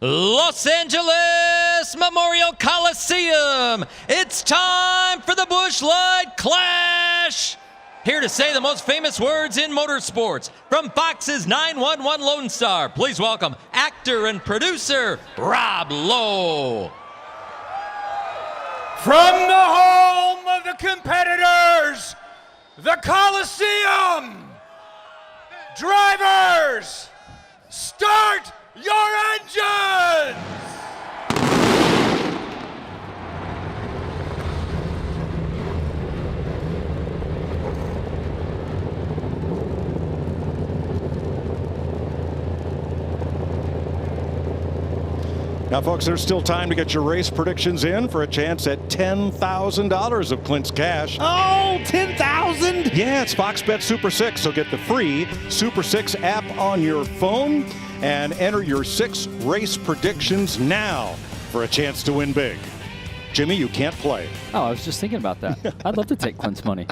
Los Angeles Memorial Coliseum. It's time for the Busch Light Clash. Here to say the most famous words in motorsports, from Fox's 911 Lone Star, please welcome actor and producer Rob Lowe. From the home of the competitors, the Coliseum, drivers, start your engines! Now, folks, there's still time to get your race predictions in for a chance at $10,000 of Clint's cash. Oh, 10,000? Yeah, it's Fox Bet Super 6, so get the free Super 6 app on your phone and enter your 6 race predictions now for a chance to win big. Jimmy, you can't play. Oh, I was just thinking about that. I'd love to take Clint's money.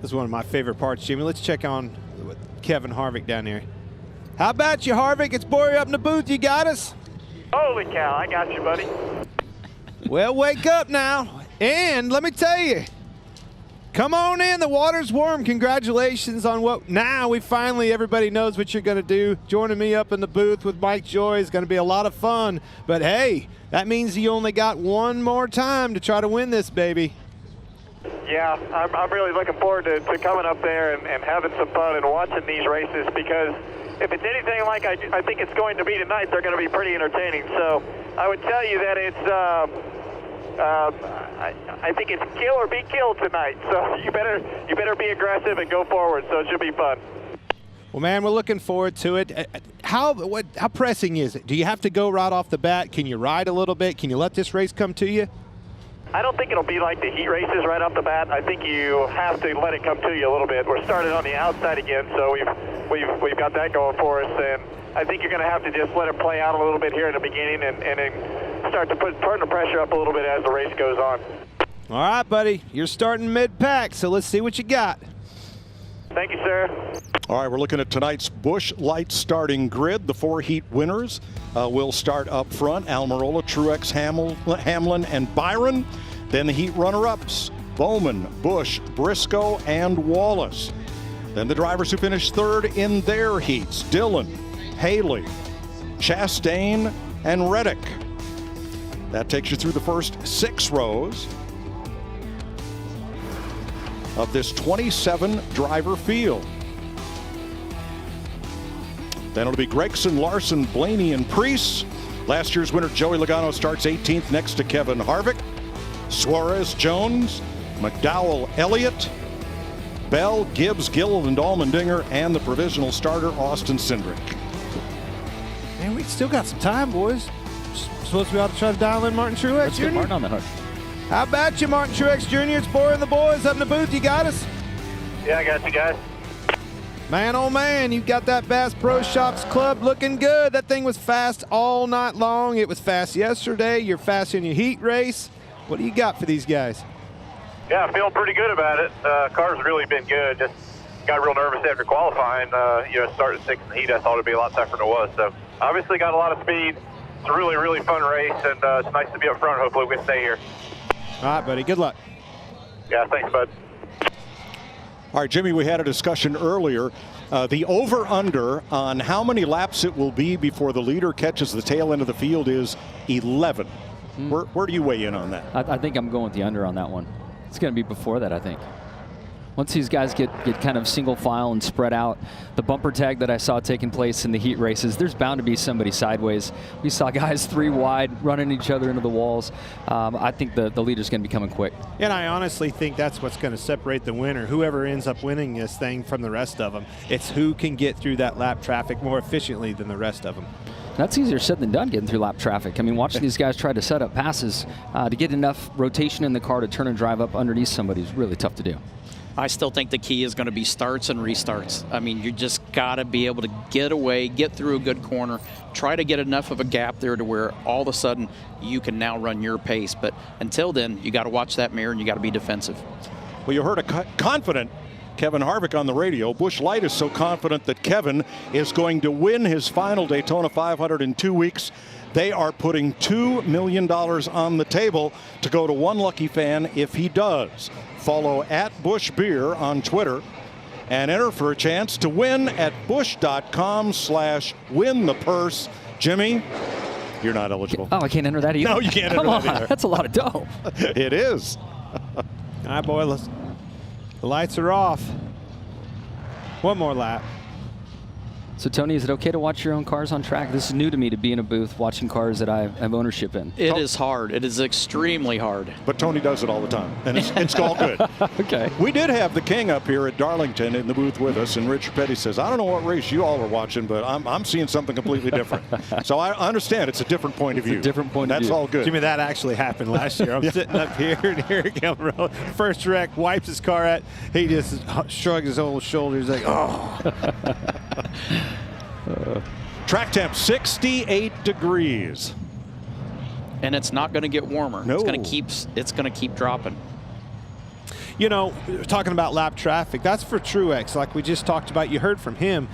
This is one of my favorite parts, Jimmy. Let's check on Kevin Harvick down here. How about you, Harvick? It's Bory up in the booth. You got us? Holy cow, I got you, buddy. Well, wake up now. And let me tell you, come on in. The water's warm. Congratulations on what now we finally, everybody knows what you're going to do. Joining me up in the booth with Mike Joy is going to be a lot of fun. But hey, that means you only got one more time to try to win this, baby. Yeah, I'm really looking forward to coming up there and having some fun and watching these races, because if it's anything like I think it's going to be tonight, they're going to be pretty entertaining. So I would tell you that it's, I think it's kill or be killed tonight. So you better be aggressive and go forward. So it should be fun. Well, man, we're looking forward to it. How pressing is it? Do you have to go right off the bat? Can you ride a little bit? Can you let this race come to you? I don't think it'll be like the heat races right off the bat. I think you have to let it come to you a little bit. We're started on the outside again, so we've got that going for us, and I think you're going to have to just let it play out a little bit here in the beginning, and then start to turn the pressure up a little bit as the race goes on. All right, buddy. You're starting mid-pack, so let's see what you got. Thank you, sir. All right, we're looking at tonight's Busch Light starting grid. The 4 heat winners will start up front: Almirola, Truex, Hamlin, and Byron. Then the heat runner-ups: Bowman, Busch, Briscoe, and Wallace. Then the drivers who finished third in their heats: Dillon, Haley, Chastain, and Reddick. That takes you through the first 6 rows of this 27 driver field. Then it'll be Gregson, Larson, Blaney, and Preece. Last year's winner Joey Logano starts 18th next to Kevin Harvick. Suarez, Jones, McDowell, Elliott, Bell, Gibbs, Gilliland, Allmendinger, and the provisional starter Austin Cindric. Man, we still got some time, boys. Supposed we ought to try to dial in Martin Truex Let's Jr.? get Martin on the hook. How about you, Martin Truex Jr.? It's Bory and the boys up in the booth. You got us? Yeah, I got you guys. Man, oh man, you got that Bass Pro Shops Club looking good. That thing was fast all night long. It was fast yesterday. You're fast in your heat race. What do you got for these guys? Yeah, I'm feeling pretty good about it. Car's really been good. Just got real nervous after qualifying. Started 6th in the heat. I thought it'd be a lot tougher than it was. So obviously got a lot of speed. It's a really, really fun race, and it's nice to be up front. Hopefully we can stay here. All right, buddy. Good luck. Yeah, thanks, bud. All right, Jimmy, we had a discussion earlier. The over-under on how many laps it will be before the leader catches the tail end of the field is 11. Where do you weigh in on that? I think I'm going with the under on that one. It's going to be before that, I think. Once these guys get kind of single file and spread out, the bumper tag that I saw taking place in the heat races, there's bound to be somebody sideways. We saw guys 3 wide running each other into the walls. I think the leader's going to be coming quick. And I honestly think that's what's going to separate the winner, whoever ends up winning this thing, from the rest of them. It's who can get through that lap traffic more efficiently than the rest of them. That's easier said than done, getting through lap traffic. I mean, watching these guys try to set up passes to get enough rotation in the car to turn and drive up underneath somebody is really tough to do. I still think the key is going to be starts and restarts. I mean, you just got to be able to get away, get through a good corner, try to get enough of a gap there to where all of a sudden you can now run your pace. But until then, you got to watch that mirror and you got to be defensive. Well, you heard a confident Kevin Harvick on the radio. Busch Light is so confident that Kevin is going to win his final Daytona 500 in 2 weeks They are putting $2 million on the table to go to one lucky fan if he does. Follow @Busch Beer on Twitter and enter for a chance to win at busch.com/win the purse. Jimmy, you're not eligible. Oh, I can't enter that either. No, you can't enter Come on, that either. that's a lot of dough. It is. All right, boys. The lights are off. One more lap. So, Tony, is it okay to watch your own cars on track? This is new to me, to be in a booth watching cars that I have ownership in. It is hard. It is extremely hard. But Tony does it all the time, and it's all good. Okay. We did have the king up here at Darlington in the booth with us, and Richard Petty says, I don't know what race you all are watching, but I'm seeing something completely different. So I understand it's a different point of view. It's a different point of That's view. all good. Jimmy, that actually happened last year. I'm sitting up here, and here he comes. First wreck, wipes his car out. He just shrugs his old shoulders like, oh. Track temp 68 degrees. And it's not going to get warmer. No. It's going to keep dropping. You know, talking about lap traffic, that's for Truex, like we just talked about. You heard from him.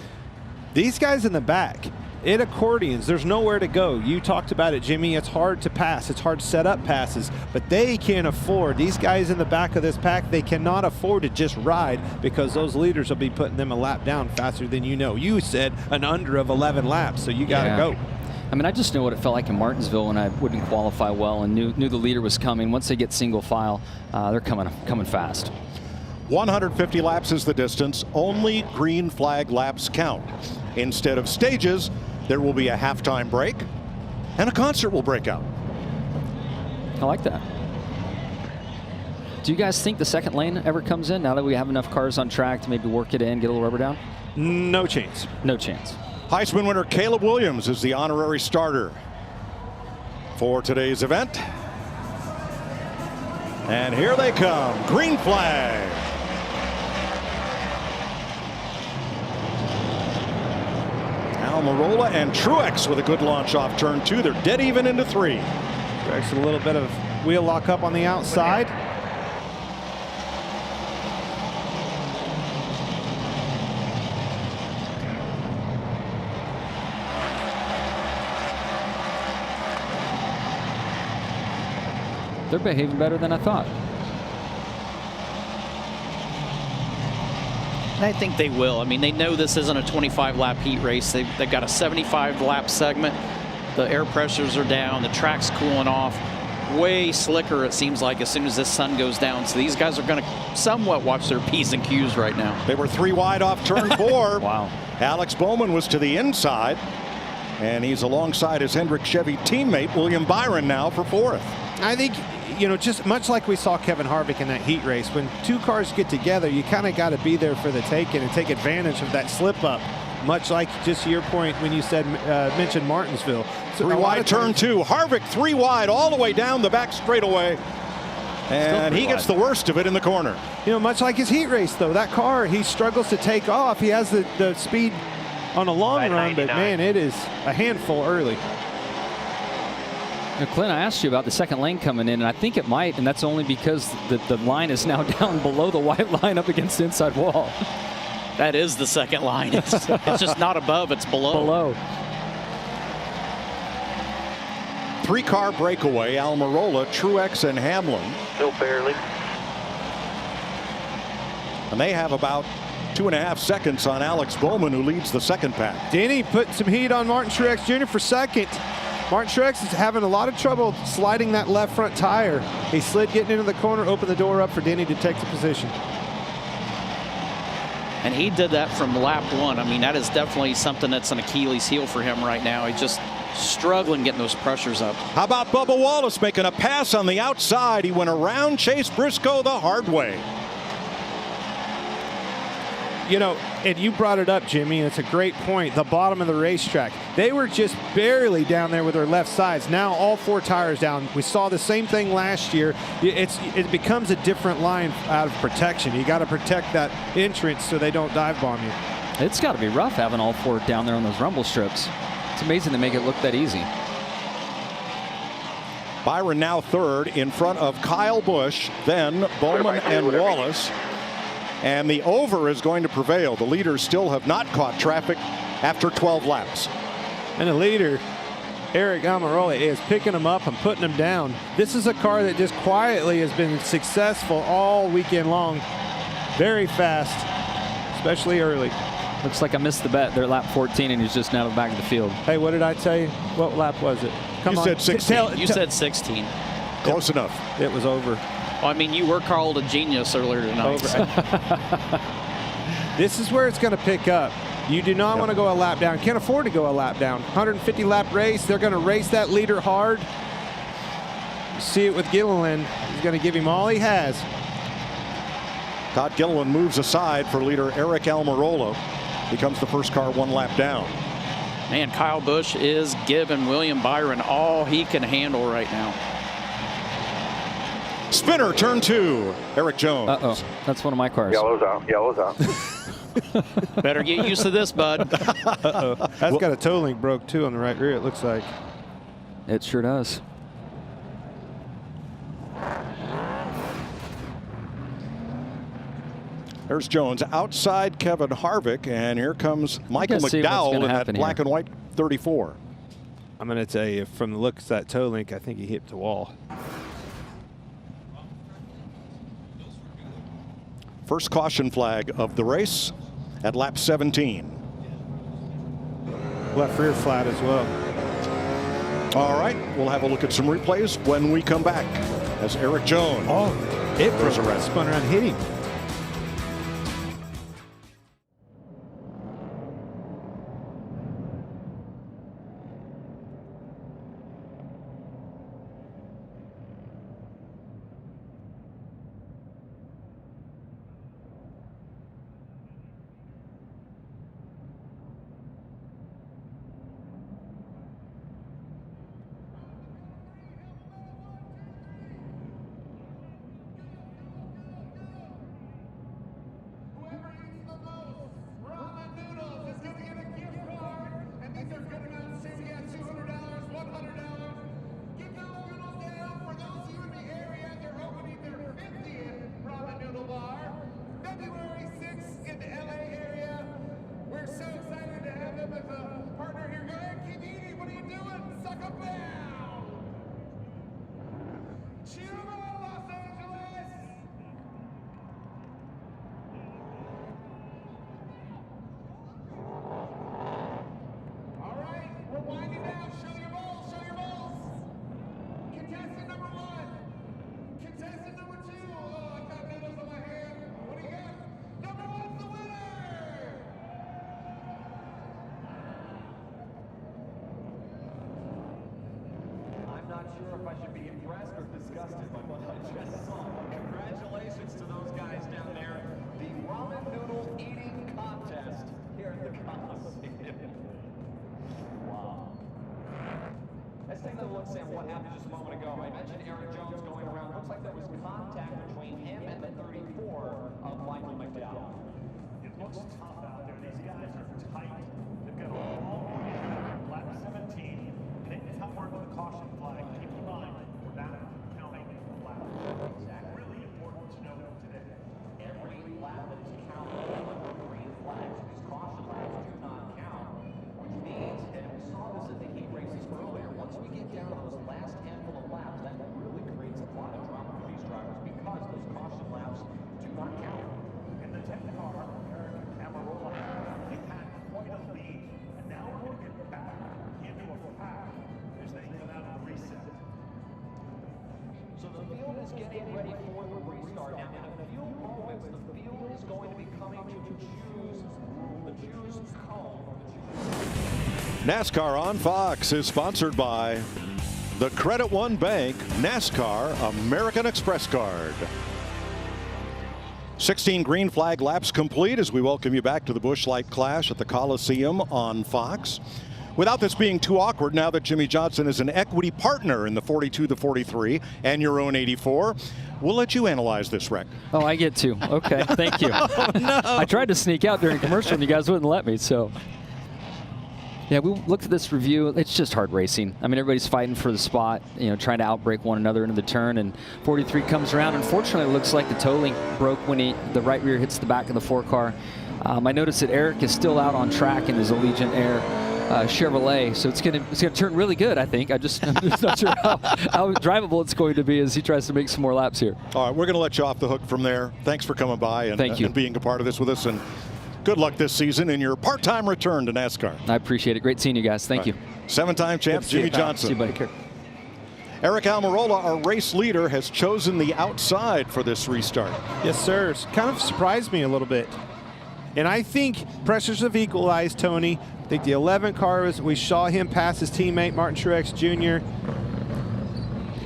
These guys in the back, it accordions. There's nowhere to go. You talked about it, Jimmy. It's hard to pass. It's hard to set up passes. But they can't afford, these guys in the back of this pack, they cannot afford to just ride, because those leaders will be putting them a lap down faster than you know. You said an under of 11 laps, so you got to go. I mean, I just know what it felt like in Martinsville when I wouldn't qualify well and knew the leader was coming. Once they get single file, they're coming fast. 150 laps is the distance. Only green flag laps count. Instead of stages, there will be a halftime break, and a concert will break out. I like that. Do you guys think the second lane ever comes in now that we have enough cars on track to maybe work it in, get a little rubber down? No chance. No chance. Heisman winner Caleb Williams is the honorary starter for today's event. And here they come. Green flag. Almirola and Truex with a good launch off turn 2. They're dead even into 3. Truex a little bit of wheel lock up on the outside. They're behaving better than I thought. I think they will. I mean, they know this isn't a 25-lap heat race. They've got a 75-lap segment. The air pressures are down. The track's cooling off. Way slicker, it seems like, as soon as this sun goes down. So these guys are going to somewhat watch their P's and Q's right now. They were 3 wide off turn 4. Wow. Alex Bowman was to the inside, and he's alongside his Hendrick Chevy teammate, William Byron, now for 4th. I think, you know, just much like we saw Kevin Harvick in that heat race, when two cars get together, you kind of got to be there for the taking and take advantage of that slip up. Much like just your point when you said mentioned Martinsville. So 3 wide turn 2. Harvick 3 wide all the way down the back straightaway. And he gets the worst of it in the corner. You know, much like his heat race, though, that car, he struggles to take off. He has the speed on a long run, but man, it is a handful early. Now, Clint, I asked you about the second lane coming in, and I think it might, and that's only because the line is now down below the white line up against the inside wall. That is the second line. It's just not above, it's below. Below. 3-car breakaway. Almirola, Truex, and Hamlin. Still barely. And they have about 2.5 seconds on Alex Bowman, who leads the second pack. Denny put some heat on Martin Truex Jr. for second. Martin Truex is having a lot of trouble sliding that left front tire. He slid getting into the corner, opened the door up for Denny to take the position. And he did that from lap 1. I mean, that is definitely something that's an Achilles heel for him right now. He's just struggling getting those pressures up. How about Bubba Wallace making a pass on the outside? He went around Chase Briscoe the hard way. You know, and you brought it up, Jimmy, and it's a great point. The bottom of the racetrack. They were just barely down there with their left sides. Now all 4 tires down. We saw the same thing last year. It becomes a different line out of protection. You got to protect that entrance so they don't dive bomb you. It's got to be rough having all 4 down there on those rumble strips. It's amazing to make it look that easy. Byron now 3rd in front of Kyle Busch, then Bowman and Wallace. And the over is going to prevail. The leaders still have not caught traffic after 12 laps. And the leader Eric Almirola is picking them up and putting them down. This is a car that just quietly has been successful all weekend long. Very fast, especially early. Looks like I missed the bet. They're at lap 14, and he's just now at the back of the field. Hey, what did I tell you? What lap was it? Come You on. said 16. You said 16. Close enough. It was over. Well, I mean, you were called a genius earlier tonight. This is where it's going to pick up. You do not want to go a lap down. Can't afford to go a lap down. 150 lap race. They're going to race that leader hard. You see it with Gilliland. He's going to give him all he has. Todd Gilliland moves aside for leader Eric Almirola. Becomes the first car 1 lap down. Man, Kyle Busch is giving William Byron all he can handle right now. Spinner, turn 2. Eric Jones. Uh-oh, that's one of my cars. Yellow's out. Yellow's out. Better get used to this, bud. Uh-oh. That's got a toe link broke, too, on the right rear, it looks like. It sure does. There's Jones outside Kevin Harvick, and here comes Michael Let's see what's McDowell gonna in that happen black here. and white 34. I'm going to tell you, from the looks of that toe link, I think he hit the wall. First caution flag of the race at lap 17. Left rear flat as well. All right, we'll have a look at some replays when we come back. As Eric Jones. Oh, it There's a red. spun around and hit him. February 6th in the LA area. We're so excited to have him as a partner here. Go ahead, keep eating. What are you doing? Suck up down. Chuma, Los Angeles. All right, we're winding down. Show your balls. Show your balls. Contestant number 1. Contestant number 2. Oh, I got noodles on my hand. What do you got? Number 1's the winner! I'm not sure if I should be impressed or disgusted by what I just saw. Congratulations to those guys down there. The ramen noodle eating contest here at the Coliseum. Wow. Let's take a look, Sam, what happened just a moment ago. I mentioned Eric Jones going around. Looks like there was contact between him and the 34 of Michael McDowell. It looks tough out there. These guys are tight. They've got all the way in lap 17. They come work with a caution flag. Keep in mind, we're not counting laps. Really important to know today. Every lap that is counted under green flags, these caution laps do not count, which means, and we saw this at the heat races earlier, once we get down to those last handful of laps, that really creates a lot of drama for these drivers because those caution laps do not count. In the 10 car, Eric Almirola, they had quite a lead. And now we're going to get back into a pack as they come out of the reset. So the field is getting ready for the restart. Now, in a few moments, the field is going to be coming to choose the cone or the NASCAR on Fox is sponsored by the Credit One Bank NASCAR American Express Card. 16 green flag laps complete as we welcome you back to the Busch Light Clash at the Coliseum on Fox. Without this being too awkward, now that Jimmy Johnson is an equity partner in the 42, the 43, and your own 84, we'll let you analyze this wreck. Oh, I get to. Okay, thank you. No. I tried to sneak out during commercial and you guys wouldn't let me, so. Yeah, we looked at this review. It's just hard racing. I mean, everybody's fighting for the spot, you know, trying to outbrake one another into the turn, and 43 comes around. Unfortunately, it looks like the toe link broke when the right rear hits the back of the 4 car. I noticed that Eric is still out on track in his Allegiant Air. Chevrolet, so it's gonna turn really good. I think. I'm just not sure how drivable it's going to be as he tries to make some more laps here. All right, we're going to let you off the hook from there. Thanks for coming by and, Thank you. and being a part of this with us. And good luck this season in your part-time return to NASCAR. I appreciate it. Great seeing you guys. Thank you. 7-time champ Jimmy Johnson. See you, buddy. Eric Almirola, our race leader, has chosen the outside for this restart. Yes, sir. It's kind of surprised me a little bit. And I think pressures have equalized, Tony. I think the 11 car we saw him pass his teammate, Martin Truex Jr.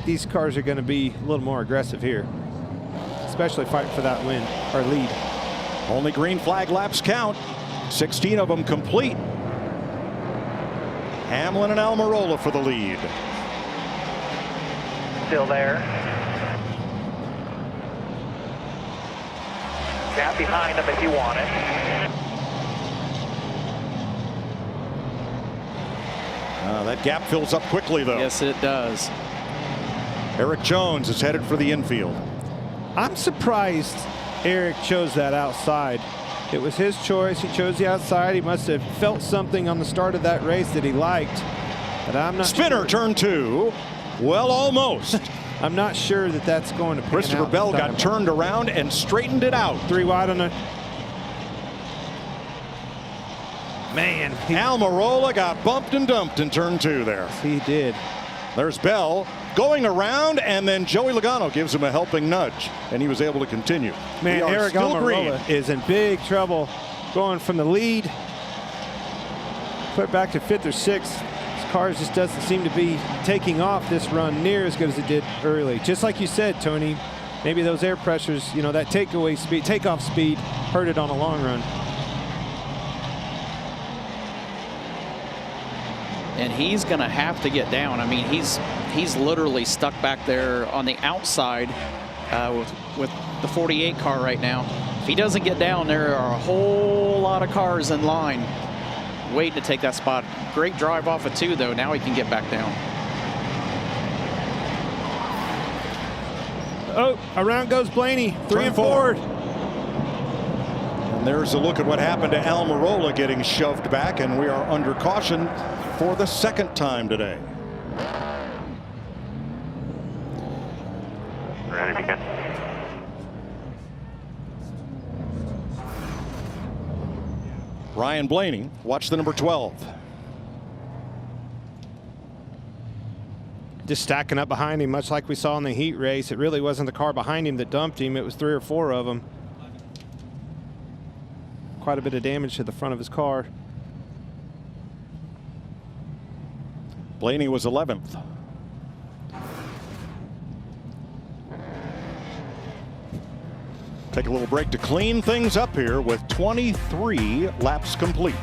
These cars are going to be a little more aggressive here, especially fighting for that win or lead. Only green flag laps count. 16 of them complete. Hamlin and Almirola for the lead. Still there. Gap behind them if you want it. That gap fills up quickly, though. Yes, it does. Eric Jones is headed for the infield. I'm surprised Eric chose that outside. It was his choice. He chose the outside. He must have felt something on the start of that race that he liked. But I'm not Spinner, sure. turn 2. Well, almost. I'm not sure that that's going to pan Christopher out Bell this got time. turned around and straightened it out. 3 wide on the... Man. Almirola got bumped and dumped in turn 2 there. He did. There's Bell going around, and then Joey Logano gives him a helping nudge, and he was able to continue. Man, We are Eric still green. Almirola is in big trouble going from the lead. Put back to 5th or 6th. His car just doesn't seem to be taking off this run near as good as it did early. Just like you said, Tony, maybe those air pressures, you know, that takeoff speed hurt it on a long run. And he's going to have to get down. I mean, he's literally stuck back there on the outside with the 48 car right now. If he doesn't get down, there are a whole lot of cars in line waiting to take that spot. Great drive off of 2, though. Now he can get back down. Oh, around goes Blaney, 3 and 4. And there's a look at what happened to Almirola getting shoved back, and we are under caution for the 2nd time today. Ready to go. Ryan Blaney, watch the number 12. Just stacking up behind him, much like we saw in the heat race. It really wasn't the car behind him that dumped him. It was 3 or 4 of them. Quite a bit of damage to the front of his car. Blaney was 11th. Take a little break to clean things up here with 23 laps complete.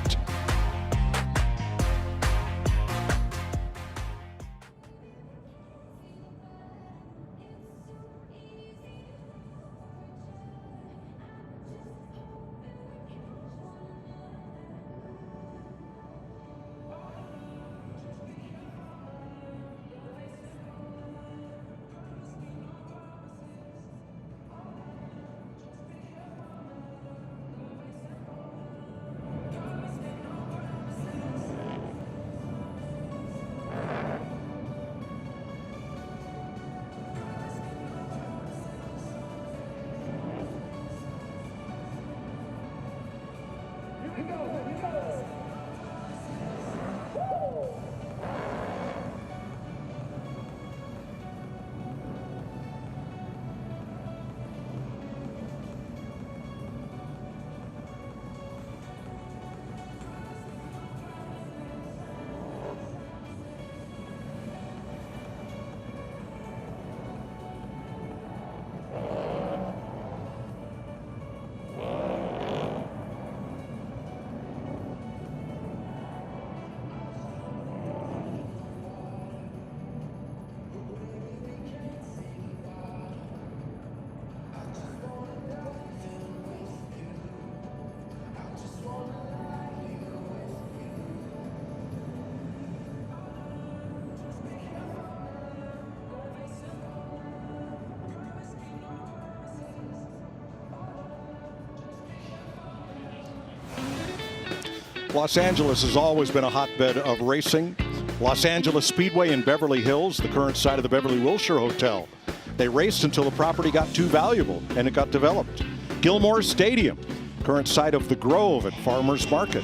Los Angeles has always been a hotbed of racing. Los Angeles Speedway in Beverly Hills, the current site of the Beverly Wilshire Hotel. They raced until the property got too valuable and it got developed. Gilmore Stadium, current site of the Grove at Farmers Market.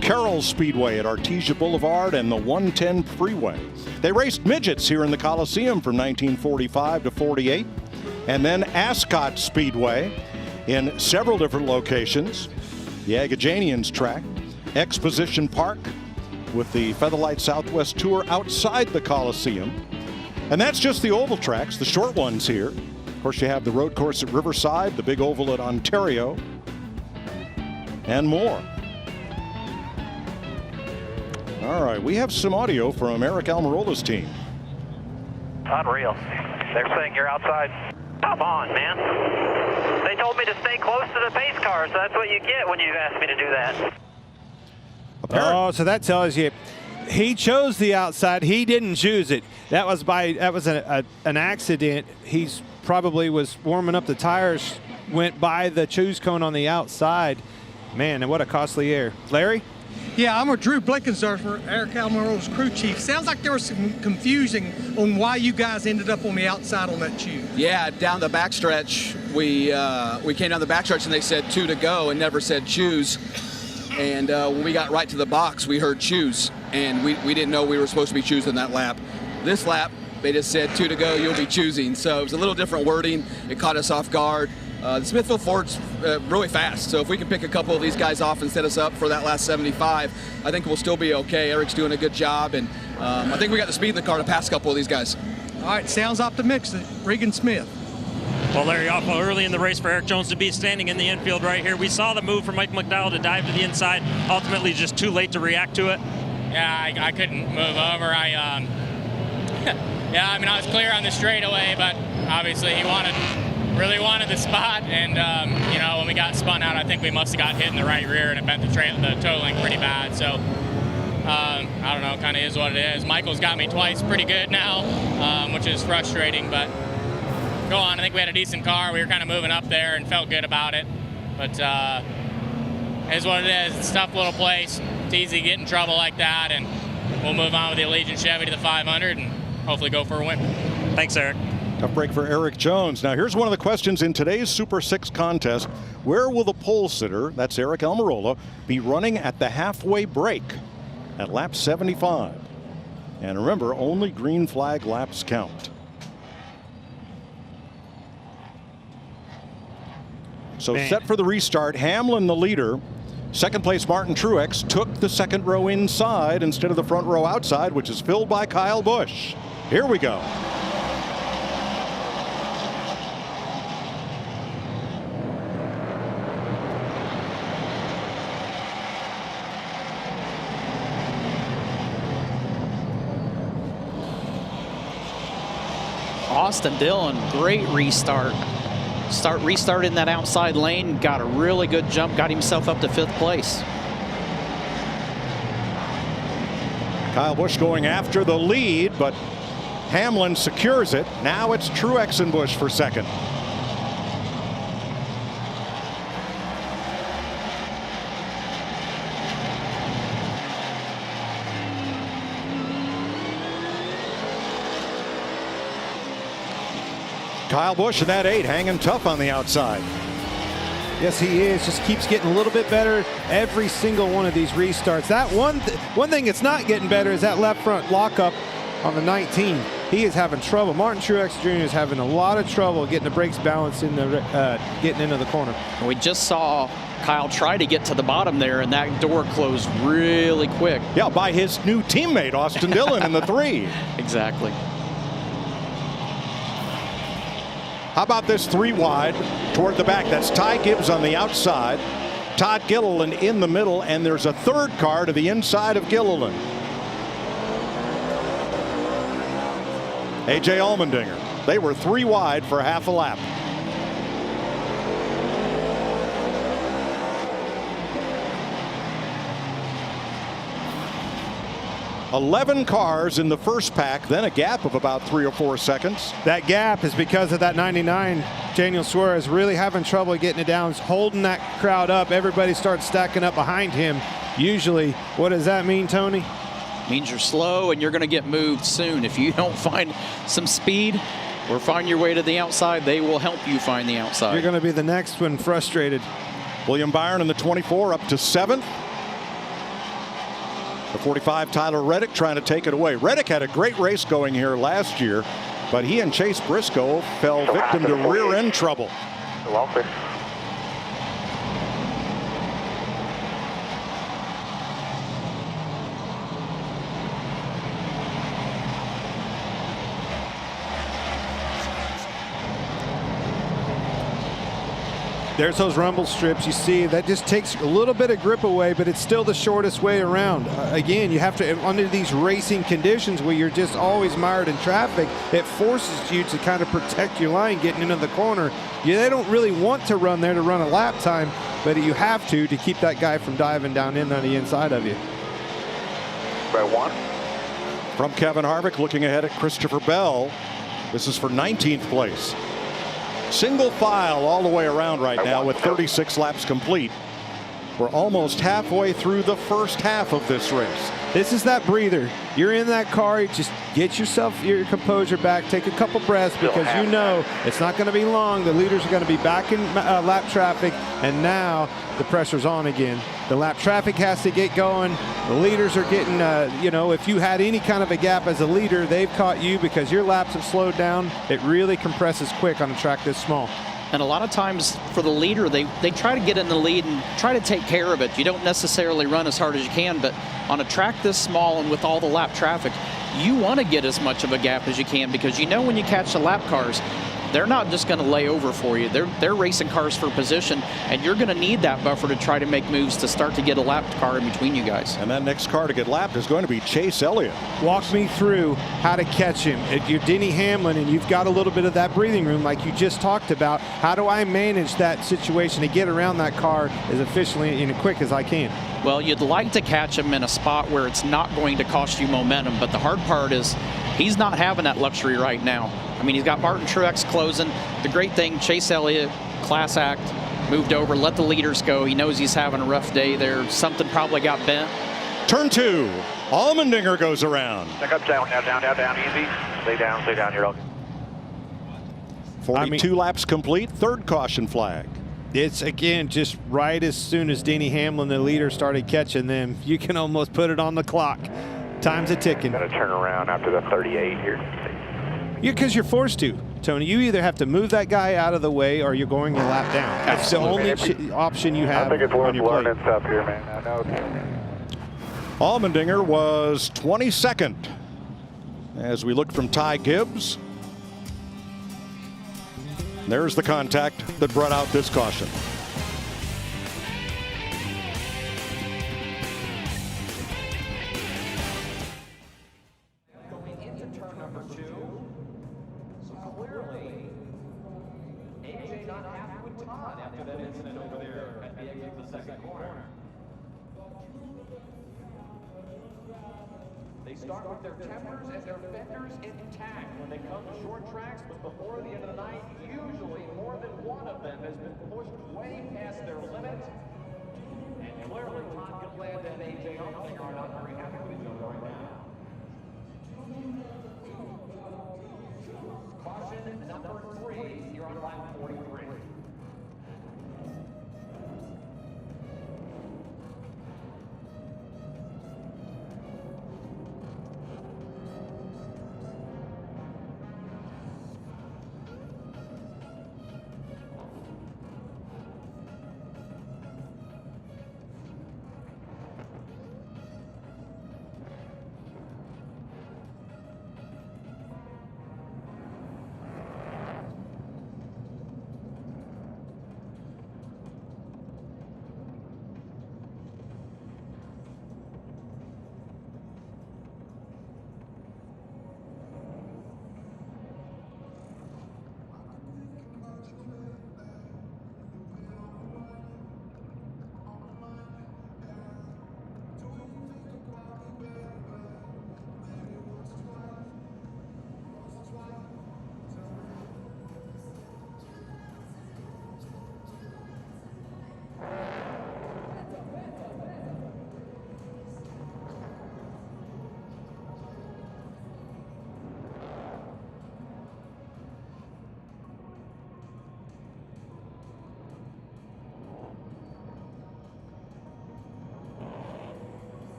Carroll Speedway at Artesia Boulevard and the 110 Freeway. They raced midgets here in the Coliseum from 1945 to 48. And then Ascot Speedway in several different locations. The Agajanians track, Exposition Park with the Featherlight Southwest Tour outside the Coliseum. And that's just the oval tracks, the short ones here. Of course, you have the road course at Riverside, the big oval at Ontario, and more. All right, we have some audio from Eric Almirola's team. Unreal. They're saying you're outside. Come on, man. They told me to stay close to the pace car, so that's what you get when you ask me to do that. Oh, so that tells you he chose the outside. He didn't choose it. That was an accident. He's probably was warming up the tires, went by the choose cone on the outside. Man, and what a costly error. Larry? Yeah, I'm with Drew Blickensdorfer, Eric Almirola's crew chief. Sounds like there was some confusion on why you guys ended up on the outside on that choose. Yeah, down the backstretch, we came down the backstretch and they said 2 to go and never said choose. And when we got right to the box, we heard choose, and we didn't know we were supposed to be choosing that lap. This lap, they just said 2 to go, you'll be choosing. So it was a little different wording. It caught us off guard. The Smithville Ford's really fast, so if we can pick a couple of these guys off and set us up for that last 75, I think we'll still be okay. Eric's doing a good job, and I think we got the speed in the car to pass a couple of these guys. All right, sounds optimistic. Regan Smith. Well, Larry, awful early in the race for Eric Jones to be standing in the infield right here. We saw the move from Mike McDowell to dive to the inside. Ultimately, just too late to react to it. Yeah, I couldn't move over. Yeah, I mean, I was clear on the straightaway, but obviously he really wanted the spot. And, you know, when we got spun out, I think we must have got hit in the right rear and it bent the toe link pretty bad. So, I don't know, kind of is what it is. Michael's got me twice pretty good now, which is frustrating, but go on. I think we had a decent car. We were kind of moving up there and felt good about it. But it is what it is. It's a tough little place. It's easy to get in trouble like that, and we'll move on with the Allegiant Chevy to the 500 and hopefully go for a win. Thanks, Eric. Tough break for Eric Jones. Now here's one of the questions in today's Super 6 contest. Where will the pole sitter, that's Eric Almirola, be running at the halfway break at lap 75? And remember, only green flag laps count. So set for the restart. Hamlin, the leader. Second place, Martin Truex, took the second row inside instead of the front row outside, which is filled by Kyle Busch. Here we go. Austin Dillon, great restart. Restart in that outside lane, got a really good jump, got himself up to 5th place. Kyle Busch going after the lead, but Hamlin secures it. Now it's Truex and Busch for second. Kyle Busch in that 8, hanging tough on the outside. Yes, he is. Just keeps getting a little bit better every single one of these restarts. That one thing that's not getting better is that left front lockup on the 19. He is having trouble. Martin Truex Jr. is having a lot of trouble getting the brakes balanced in the getting into the corner. We just saw Kyle try to get to the bottom there, and that door closed really quick. Yeah, by his new teammate Austin Dillon in the 3. Exactly. How about this 3 wide toward the back? That's Ty Gibbs on the outside, Todd Gilliland in the middle, and there's a third car to the inside of Gilliland. A.J. Allmendinger. They were 3 wide for half a lap. "11 cars in the first pack, then a gap of about 3 or 4 seconds. That gap is because of that 99. Daniel Suarez really having trouble getting it down, holding that crowd up. Everybody starts stacking up behind him. Usually, what does that mean, Tony? Means you're slow and you're going to get moved soon. If you don't find some speed or find your way to the outside, they will help you find the outside. You're going to be the next one frustrated. William Byron in the 24 up to 7th. The 45, Tyler Reddick, trying to take it away. Reddick had a great race going here last year, but he and Chase Briscoe fell victim to rear end trouble. Well clear. There's those rumble strips. You see, that just takes a little bit of grip away, but it's still the shortest way around. Again, you have to, under these racing conditions where you're just always mired in traffic, it forces you to kind of protect your line getting into the corner. They don't really want to run there to run a lap time, but you have to keep that guy from diving down in on the inside of you. By 1. From Kevin Harvick, looking ahead at Christopher Bell. This is for 19th place. Single file all the way around right now with 36 laps complete. We're almost halfway through the first half of this race. This is that breather. You're in that car, you just get yourself your composure back, take a couple breaths, because you know it's not going to be long. The leaders are going to be back in lap traffic, and now the pressure's on again. The lap traffic has to get going. The leaders are getting, if you had any kind of a gap as a leader, they've caught you because your laps have slowed down. It really compresses quick on a track this small. And a lot of times for the leader, they try to get in the lead and try to take care of it. You don't necessarily run as hard as you can, but on a track this small and with all the lap traffic, you want to get as much of a gap as you can, because you know when you catch the lap cars, they're not just going to lay over for you. They're racing cars for position, and you're going to need that buffer to try to make moves to start to get a lapped car in between you guys. And that next car to get lapped is going to be Chase Elliott. Walk me through how to catch him. If you're Denny Hamlin and you've got a little bit of that breathing room like you just talked about, how do I manage that situation to get around that car as efficiently and quick as I can? Well, you'd like to catch him in a spot where it's not going to cost you momentum, but the hard part is he's not having that luxury right now. I mean, he's got Martin Truex closing. The great thing, Chase Elliott, class act, moved over, let the leaders go. He knows he's having a rough day there. Something probably got bent. Turn 2, Allmendinger goes around. Back up, down, easy. Stay down, you're okay. 42 laps complete, third caution flag. It's, again, just right as soon as Denny Hamlin, the leader, started catching them, you can almost put it on the clock. Time's a ticking. Got to turn around after the 38 here. Because you're forced to, Tony. You either have to move that guy out of the way or you're going a lap down. That's the only option you have. I think it's worth on your plate. learning stuff here, man. I know. Allmendinger was 22nd. As we look from Ty Gibbs, there's the contact that brought out this caution. Going into turn number 2. So clearly, AJ not happy with Todd after that incident over there at the exit of the second corner. They start with their tempers and their fenders intact when they come to short tracks, but before the end of the night, usually more than one of them has been pushed way past their limit. And clearly, Todd Gilliland and AJ Allmendinger are not very happy with each other right now. Caution number 3, you're on lap 43.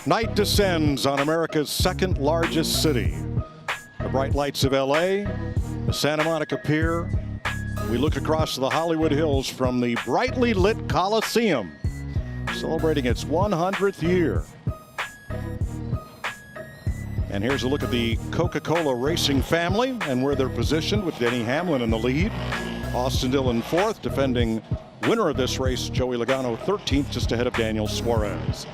Night descends on America's second largest city. The bright lights of LA, the Santa Monica Pier. We look across the Hollywood Hills from the brightly lit Coliseum, celebrating its 100th year. And here's a look at the Coca-Cola racing family and where they're positioned, with Denny Hamlin in the lead. Austin Dillon fourth, defending winner of this race, Joey Logano 13th, just ahead of Daniel Suarez.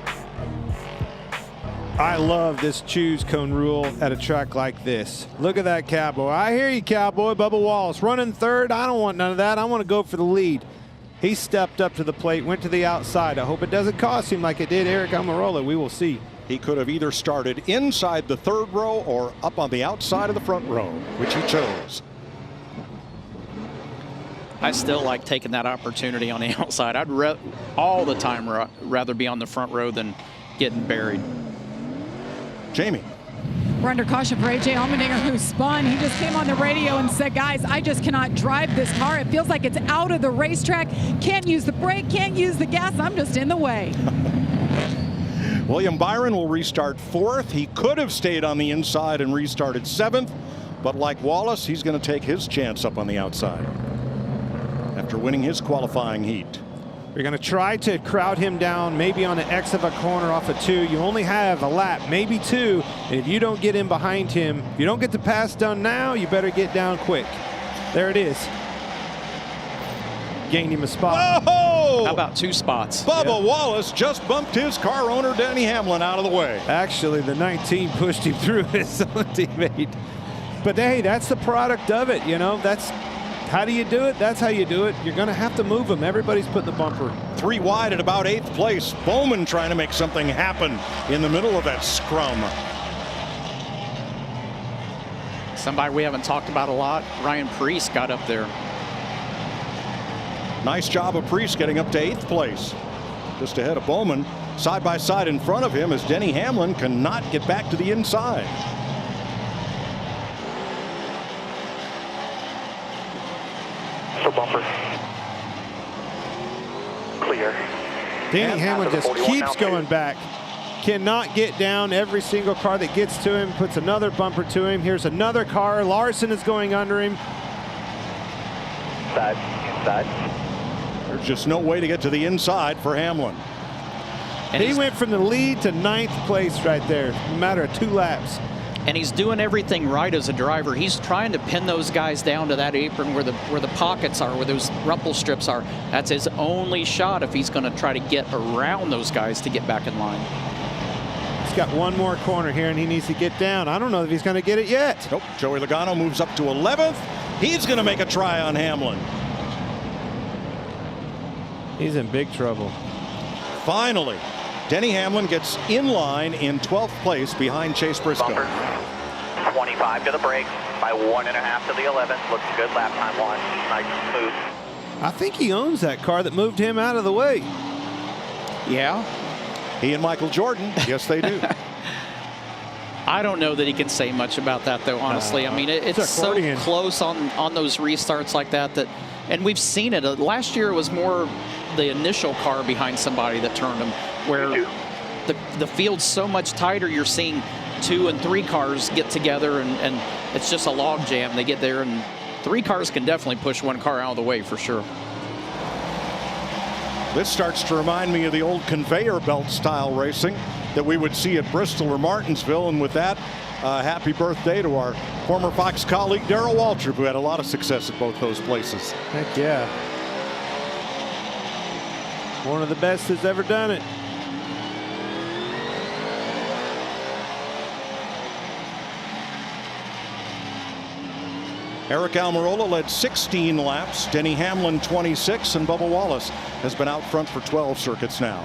I love this choose cone rule at a track like this. Look at that cowboy. I hear you, cowboy. Bubba Wallace running third. I don't want none of that. I want to go for the lead. He stepped up to the plate, went to the outside. I hope it doesn't cost him like it did Aric Almirola. We will see. He could have either started inside the third row or up on the outside of the front row, which he chose. I still like taking that opportunity on the outside. I'd all the time rather be on the front row than getting buried. Jamie. We're under caution for A.J. Allmendinger, who spun. He just came on the radio and said, guys, I just cannot drive this car. It feels like it's out of the racetrack. Can't use the brake, can't use the gas. I'm just in the way. William Byron will restart fourth. He could have stayed on the inside and restarted seventh, but like Wallace, he's going to take his chance up on the outside after winning his qualifying heat. We're going to try to crowd him down, maybe on the X of a corner off of 2. You only have a lap, maybe 2. And if you don't get in behind him, if you don't get the pass done now, you better get down quick. There it is. Gained him a spot. Whoa! How about 2 spots? Bubba Wallace just bumped his car owner, Denny Hamlin, out of the way. Actually, the 19 pushed him through his own teammate. But hey, that's the product of it, you know. That's how do you do it? That's how you do it. You're going to have to move them. Everybody's putting the bumper. 3 wide at about 8th place. Bowman trying to make something happen in the middle of that scrum. Somebody we haven't talked about a lot, Ryan Preece got up there. Nice job of Preece getting up to 8th place. Just ahead of Bowman. Side by side in front of him as Denny Hamlin cannot get back to the inside. For bumper. Clear. Denny Hamlin just keeps going back. Cannot get down. Every single car that gets to him puts another bumper to him. Here's another car. Larson is going under him. Inside. There's just no way to get to the inside for Hamlin. And he went from the lead to 9th place right there, in a matter of 2 laps. And he's doing everything right as a driver. He's trying to pin those guys down to that apron where the pockets are, where those rumple strips are. That's his only shot if he's going to try to get around those guys to get back in line. He's got one more corner here, and he needs to get down. I don't know if he's going to get it yet. Nope. Joey Logano moves up to 11th. He's going to make a try on Hamlin. He's in big trouble. Finally, Denny Hamlin gets in line in 12th place behind Chase Briscoe. Bumper. 25 to the brake by 1.5 to the 11th. Looks good. Lap time 1. Nice and smooth. I think he owns that car that moved him out of the way. Yeah. He and Michael Jordan. Yes, they do. I don't know that he can say much about that, though, honestly. I mean, it's so close on those restarts like that, and we've seen it. Last year it was more the initial car behind somebody that turned him, where the field's so much tighter, you're seeing 2 and 3 cars get together, and it's just a log jam. They get there, and 3 cars can definitely push 1 car out of the way for sure. This starts to remind me of the old conveyor belt style racing that we would see at Bristol or Martinsville. And with that, happy birthday to our former Fox colleague Darrell Waltrip, who had a lot of success at both those places. Heck yeah. One of the best that's ever done it. Aric Almirola led 16 laps, Denny Hamlin 26, and Bubba Wallace has been out front for 12 circuits now.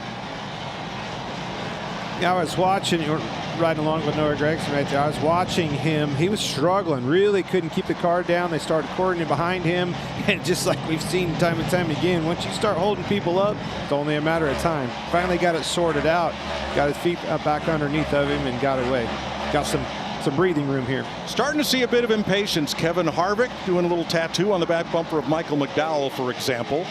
Yeah, I was watching, riding along with Noah Gregson right there. I was watching him. He was struggling, really couldn't keep the car down. They started courting behind him, and just like we've seen time and time again, once you start holding people up, it's only a matter of time. Finally got it sorted out, got his feet back underneath of him, and got away. Got some breathing room here. Starting to see a bit of impatience. Kevin Harvick doing a little tattoo on the back bumper of Michael McDowell, for example.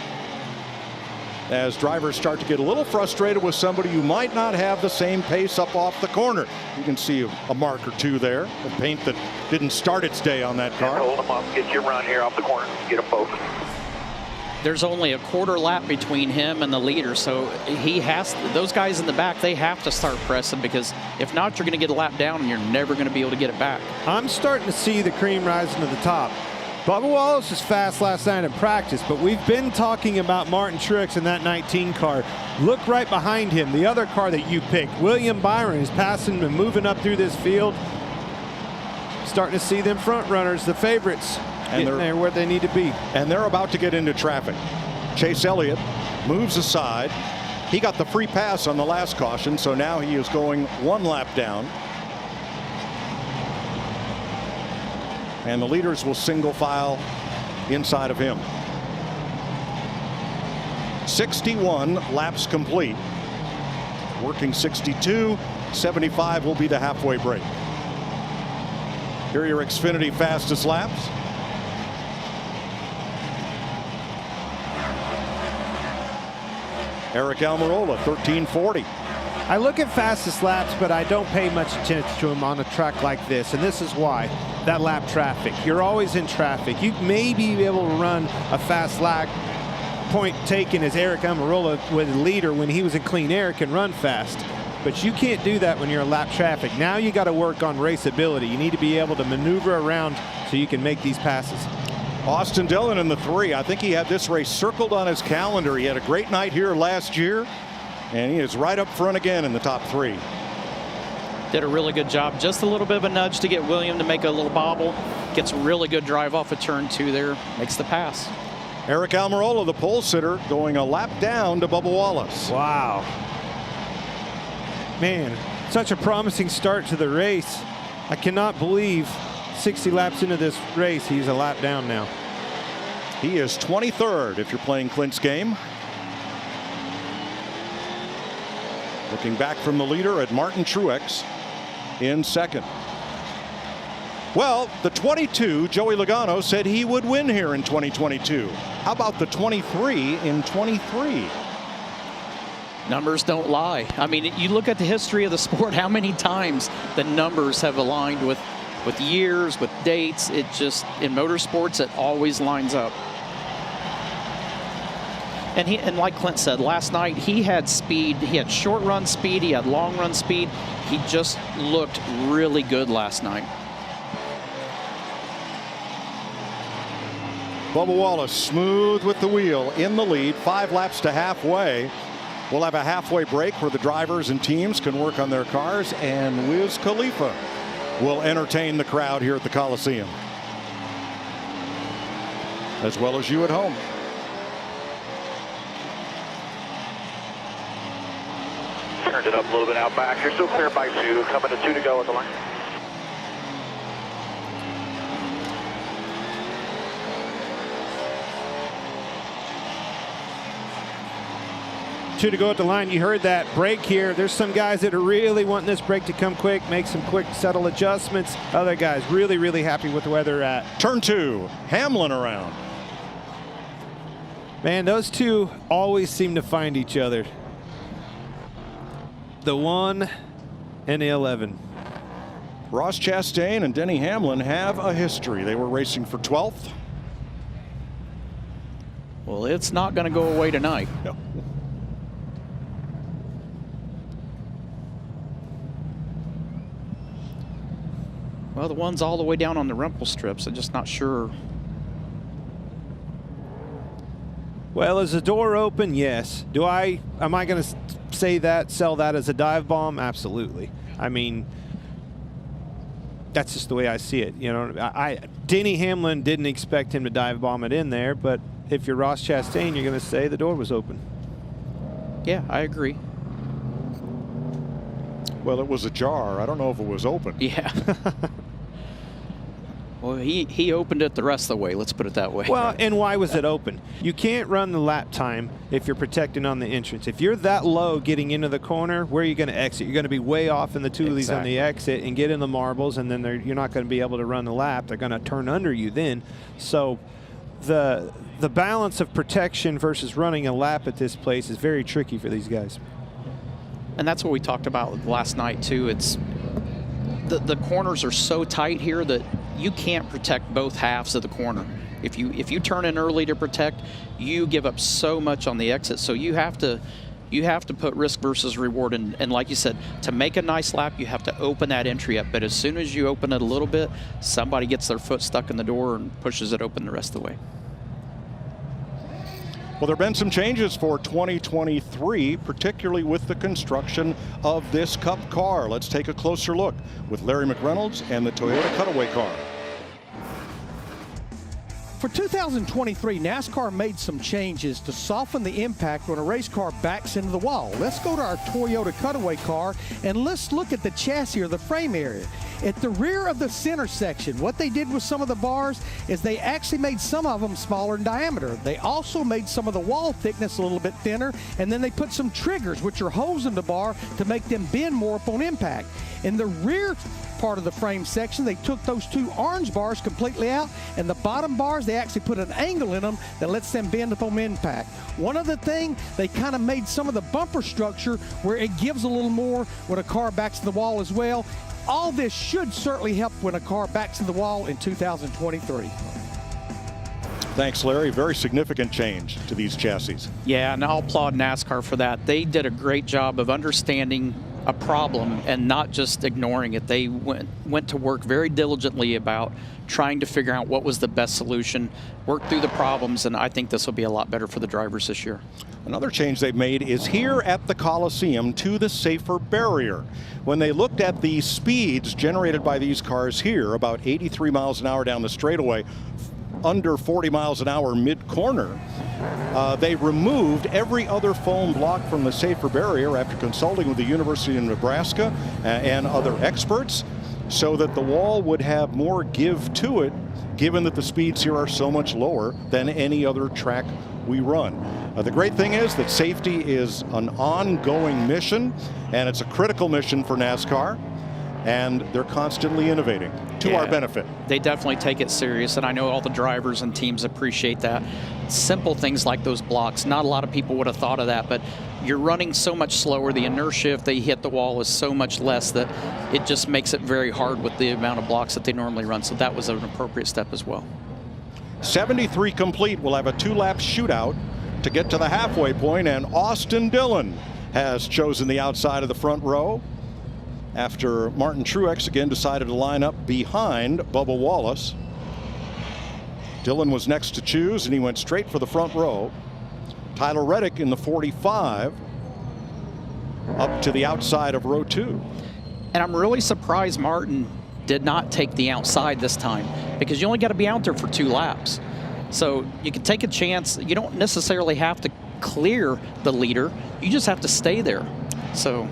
as drivers start to get a little frustrated with somebody who might not have the same pace up off the corner. You can see a mark or two there of paint that didn't start its day on that car. Hold them up. Get your run here off the corner. Get them both. There's only a quarter lap between him and the leader, so he has those guys in the back, they have to start pressing, because if not, you're going to get a lap down and you're never going to be able to get it back. I'm starting to see the cream rising to the top. Bubba Wallace was fast last night in practice, but we've been talking about Martin Truex in that 19 car. Look right behind him, the other car that you picked. William Byron is passing and moving up through this field. Starting to see them front runners, the favorites, getting there where they need to be. And they're about to get into traffic. Chase Elliott moves aside. He got the free pass on the last caution, so now he is going one lap down. And the leaders will single file inside of him. 61 laps complete. Working 62, 75 will be the halfway break. Here are your Xfinity fastest laps. Eric Almirola, 13:40. I look at fastest laps, but I don't pay much attention to them on a track like this, and this is why. That lap traffic. You're always in traffic. You may be able to run a fast lap. Point taken as Eric Almirola was leader when he was in clean air, can run fast. But you can't do that when you're in lap traffic. Now you got to work on raceability. You need to be able to maneuver around so you can make these passes. Austin Dillon in the 3. I think he had this race circled on his calendar. He had a great night here last year, and he is right up front again in the top 3. Did a really good job. Just a little bit of a nudge to get William to make a little bobble. Gets a really good drive off of turn 2 there. Makes the pass. Eric Almirola, the pole sitter, going a lap down to Bubba Wallace. Wow. Man, such a promising start to the race. I cannot believe 60 laps into this race, he's a lap down now. He is 23rd if you're playing Clint's game. Looking back from the leader at Martin Truex in second. Well, the 22, Joey Logano, said he would win here in 2022. How about the 23 in 23? Numbers don't lie. I mean, you look at the history of the sport, how many times the numbers have aligned with years, with dates. It just, in motorsports, it always lines up. And like Clint said, last night he had speed. He had short run speed. He had long run speed. He just looked really good last night. Bubba Wallace smooth with the wheel in the lead, 5 laps to halfway. We'll have a halfway break where the drivers and teams can work on their cars, and Wiz Khalifa will entertain the crowd here at the Coliseum, as well as you at home. Turned it up a little bit out back. You're still clear by 2. Coming to 2 to go at the line. Two to go at the line. You heard that break here. There's some guys that are really wanting this break to come quick, make some quick subtle adjustments. Other guys really, really happy with where they're at. Turn 2, Hamlin around. Man, those two always seem to find each other. The 1 and the 11. Ross Chastain and Denny Hamlin have a history. They were racing for 12th. Well, it's not going to go away tonight. No. Well, the one's all the way down on the rumple strips. I'm just not sure. Well, is the door open? Yes. Am I going to say that, sell that as a dive bomb? Absolutely. I mean, that's just the way I see it. You know, Denny Hamlin didn't expect him to dive bomb it in there, but if you're Ross Chastain, you're going to say the door was open. Yeah, I agree. Well, it was ajar. I don't know if it was open. Yeah. Well, he opened it the rest of the way. Let's put it that way. Well, and why was it open? You can't run the lap time if you're protecting on the entrance. If you're that low getting into the corner, where are you going to exit? You're going to be way off in the toolies on the exit and get in the marbles, and then you're not going to be able to run the lap. They're going to turn under you then. So the balance of protection versus running a lap at this place is very tricky for these guys. And that's what we talked about last night too. It's the corners are so tight here that you can't protect both halves of the corner. If you turn in early to protect, you give up so much on the exit. So you have to put risk versus reward. And like you said, to make a nice lap, you have to open that entry up. But as soon as you open it a little bit, somebody gets their foot stuck in the door and pushes it open the rest of the way. Well, there have been some changes for 2023, particularly with the construction of this Cup car. Let's take a closer look with Larry McReynolds and the Toyota Cutaway car. For 2023, NASCAR made some changes to soften the impact when a race car backs into the wall. Let's go to our Toyota Cutaway car and let's look at the chassis or the frame area. At the rear of the center section, what they did with some of the bars is they actually made some of them smaller in diameter. They also made some of the wall thickness a little bit thinner, and then they put some triggers, which are holes in the bar, to make them bend more upon impact. In the rear part of the frame section, they took those two orange bars completely out, and the bottom bars, they actually put an angle in them that lets them bend upon impact. One other thing, they kind of made some of the bumper structure where it gives a little more when a car backs to the wall as well. All this should certainly help when a car backs to the wall in 2023. Thanks, Larry. Very significant change to these chassis. Yeah, and I'll applaud NASCAR for that. They did a great job of understanding a problem and not just ignoring it. They went to work very diligently about trying to figure out what was the best solution, work through the problems, and I think this will be a lot better for the drivers this year. Another change they've made is here at the Coliseum to the safer barrier. When they looked at the speeds generated by these cars here, about 83 miles an hour down the straightaway, under 40 miles an hour mid-corner, they removed every other foam block from the safer barrier after consulting with the University of Nebraska and other experts, so that the wall would have more give to it, given that the speeds here are so much lower than any other track we run. The great thing is that safety is an ongoing mission, and it's a critical mission for NASCAR, and they're constantly innovating to our benefit. They definitely take it serious, and I know all the drivers and teams appreciate that. Simple things like those blocks, not a lot of people would have thought of that, but you're running so much slower. The inertia, if they hit the wall, is so much less that it just makes it very hard with the amount of blocks that they normally run. So that was an appropriate step as well. 73 complete. We'll have a two-lap shootout to get to the halfway point, and Austin Dillon has chosen the outside of the front row after Martin Truex again decided to line up behind Bubba Wallace. Dillon was next to choose, and he went straight for the front row. Tyler Reddick in the 45 up to the outside of row 2. And I'm really surprised Martin did not take the outside this time, because you only got to be out there for 2 laps. So you can take a chance. You don't necessarily have to clear the leader. You just have to stay there. So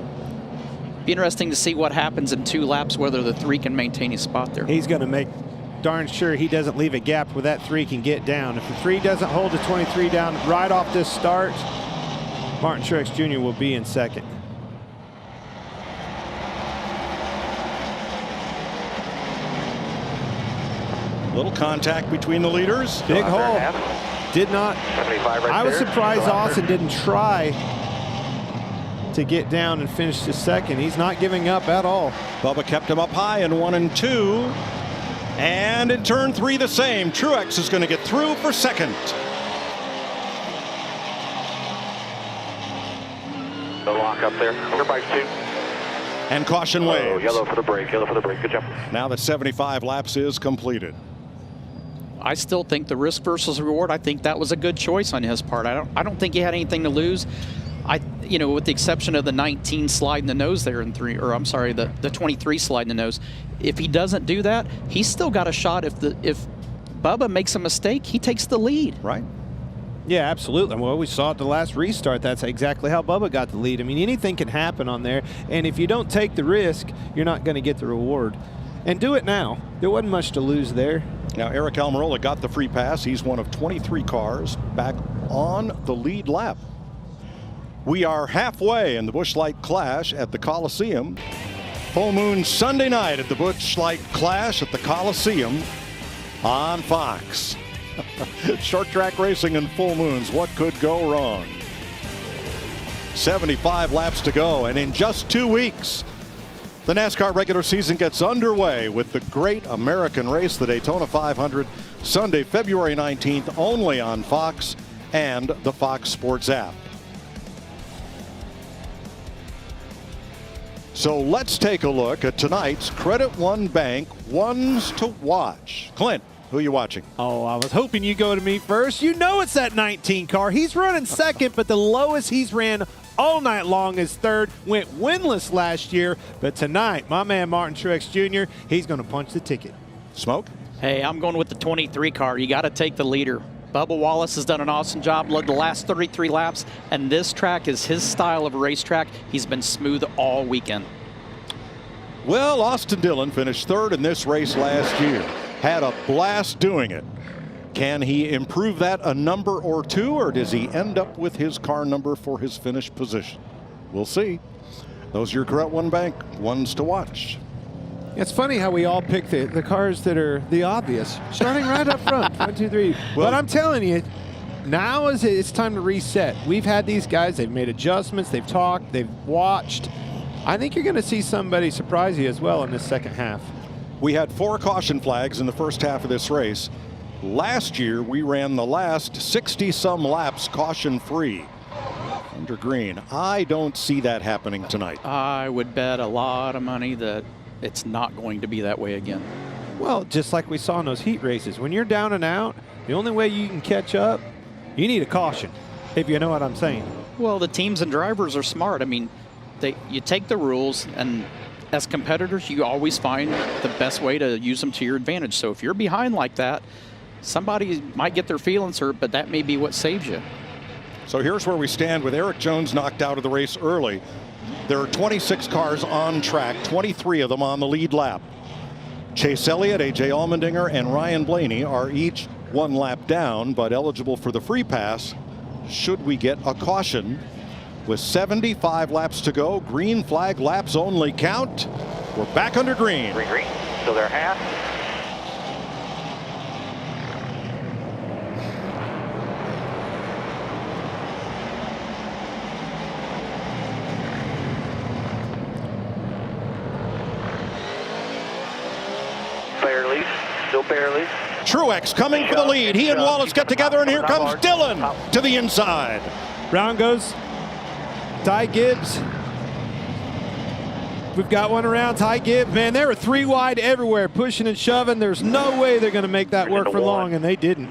be interesting to see what happens in 2 laps, whether the 3 can maintain his spot there. He's going to make darn sure he doesn't leave a gap where that 3 can get down. If the 3 doesn't hold the 23 down right off this start, Martin Truex Jr. will be in second. Little contact between the leaders. Big hole. Did not. I was surprised Austin didn't try to get down and finish the second. He's not giving up at all. Bubba kept him up high in 1 and 2. And in turn 3 the same. Truex is going to get through for second. The lock up there. Your bike 2. And caution waves. Oh, yellow for the brake. Yellow for the brake. Good job. Now that 75 laps is completed. I still think the risk versus reward, I think that was a good choice on his part. I don't think he had anything to lose. You know, with the exception of the 19 slide in the nose there in 3, or I'm sorry, the 23 slide in the nose. If he doesn't do that, he's still got a shot. If Bubba makes a mistake, he takes the lead. Right. Yeah, absolutely. Well, we saw at the last restart, that's exactly how Bubba got the lead. I mean, anything can happen on there, and if you don't take the risk, you're not going to get the reward. And do it now. There wasn't much to lose there. Now, Eric Almirola got the free pass. He's one of 23 cars back on the lead lap. We are halfway in the Busch Light Clash at the Coliseum. Full moon Sunday night at the Busch Light Clash at the Coliseum on Fox. Short track racing and full moons. What could go wrong? 75 laps to go, and in just 2 weeks, the NASCAR regular season gets underway with the Great American Race, the Daytona 500, Sunday, February 19th, only on Fox and the Fox Sports app. So let's take a look at tonight's Credit One Bank ones to watch. Clint, who are you watching? Oh, I was hoping you go to me first. You know it's that 19 car. He's running second, but the lowest he's ran all night long is third. Went winless last year, but tonight, my man Martin Truex Jr., he's going to punch the ticket. Smoke? Hey, I'm going with the 23 car. You got to take the leader. Bubba Wallace has done an awesome job, led the last 33 laps, and this track is his style of racetrack. He's been smooth all weekend. Well, Austin Dillon finished third in this race last year. Had a blast doing it. Can he improve that a number or two, or does he end up with his car number for his finish position? We'll see. Those are your Credit One Bank ones to watch. It's funny how we all pick the cars that are the obvious, starting right up front, 1, 2, 3. Well, but I'm telling you, now it's time to reset. We've had these guys, they've made adjustments, they've talked, they've watched. I think you're going to see somebody surprise you as well in this second half. We had 4 caution flags in the first half of this race. Last year, we ran the last 60-some laps caution-free under green. I don't see that happening tonight. I would bet a lot of money that it's not going to be that way again. Well, just like we saw in those heat races, when you're down and out, the only way you can catch up, you need a caution, if you know what I'm saying. Well, the teams and drivers are smart. I mean, you take the rules, and as competitors, you always find the best way to use them to your advantage. So if you're behind like that, somebody might get their feelings hurt, but that may be what saves you. So here's where we stand with Eric Jones knocked out of the race early. There are 26 cars on track, 23 of them on the lead lap. Chase Elliott, A.J. Allmendinger, and Ryan Blaney are each 1 lap down, but eligible for the free pass should we get a caution. With 75 laps to go, green flag laps only count. We're back under green. Green, so they're half. Barely, still barely. Truex coming for the lead. He and Wallace get together, and here comes Dillon to the inside. Round goes Ty Gibbs. We've got one around Ty Gibbs. Man, they were 3 wide everywhere, pushing and shoving. There's no way they're going to make that work for long, and they didn't.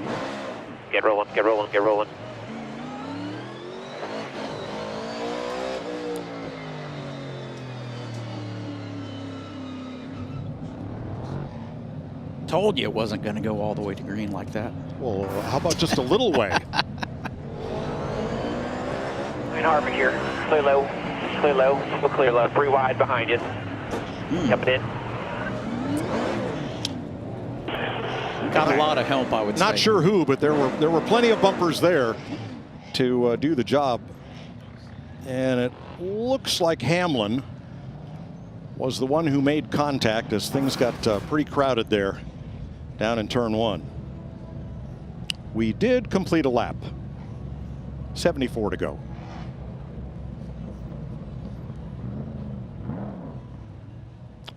Get rolling, get rolling, get rolling. Told you it wasn't going to go all the way to green like that. Well, how about just a little way? Harvick here. Clear low. Clear low. We'll clear low. 3 wide behind you. Coming in. Got a lot of help, I would say. Not sure who, but there were plenty of bumpers there to do the job. And it looks like Hamlin was the one who made contact as things got pretty crowded there down in turn 1. We did complete a lap. 74 to go.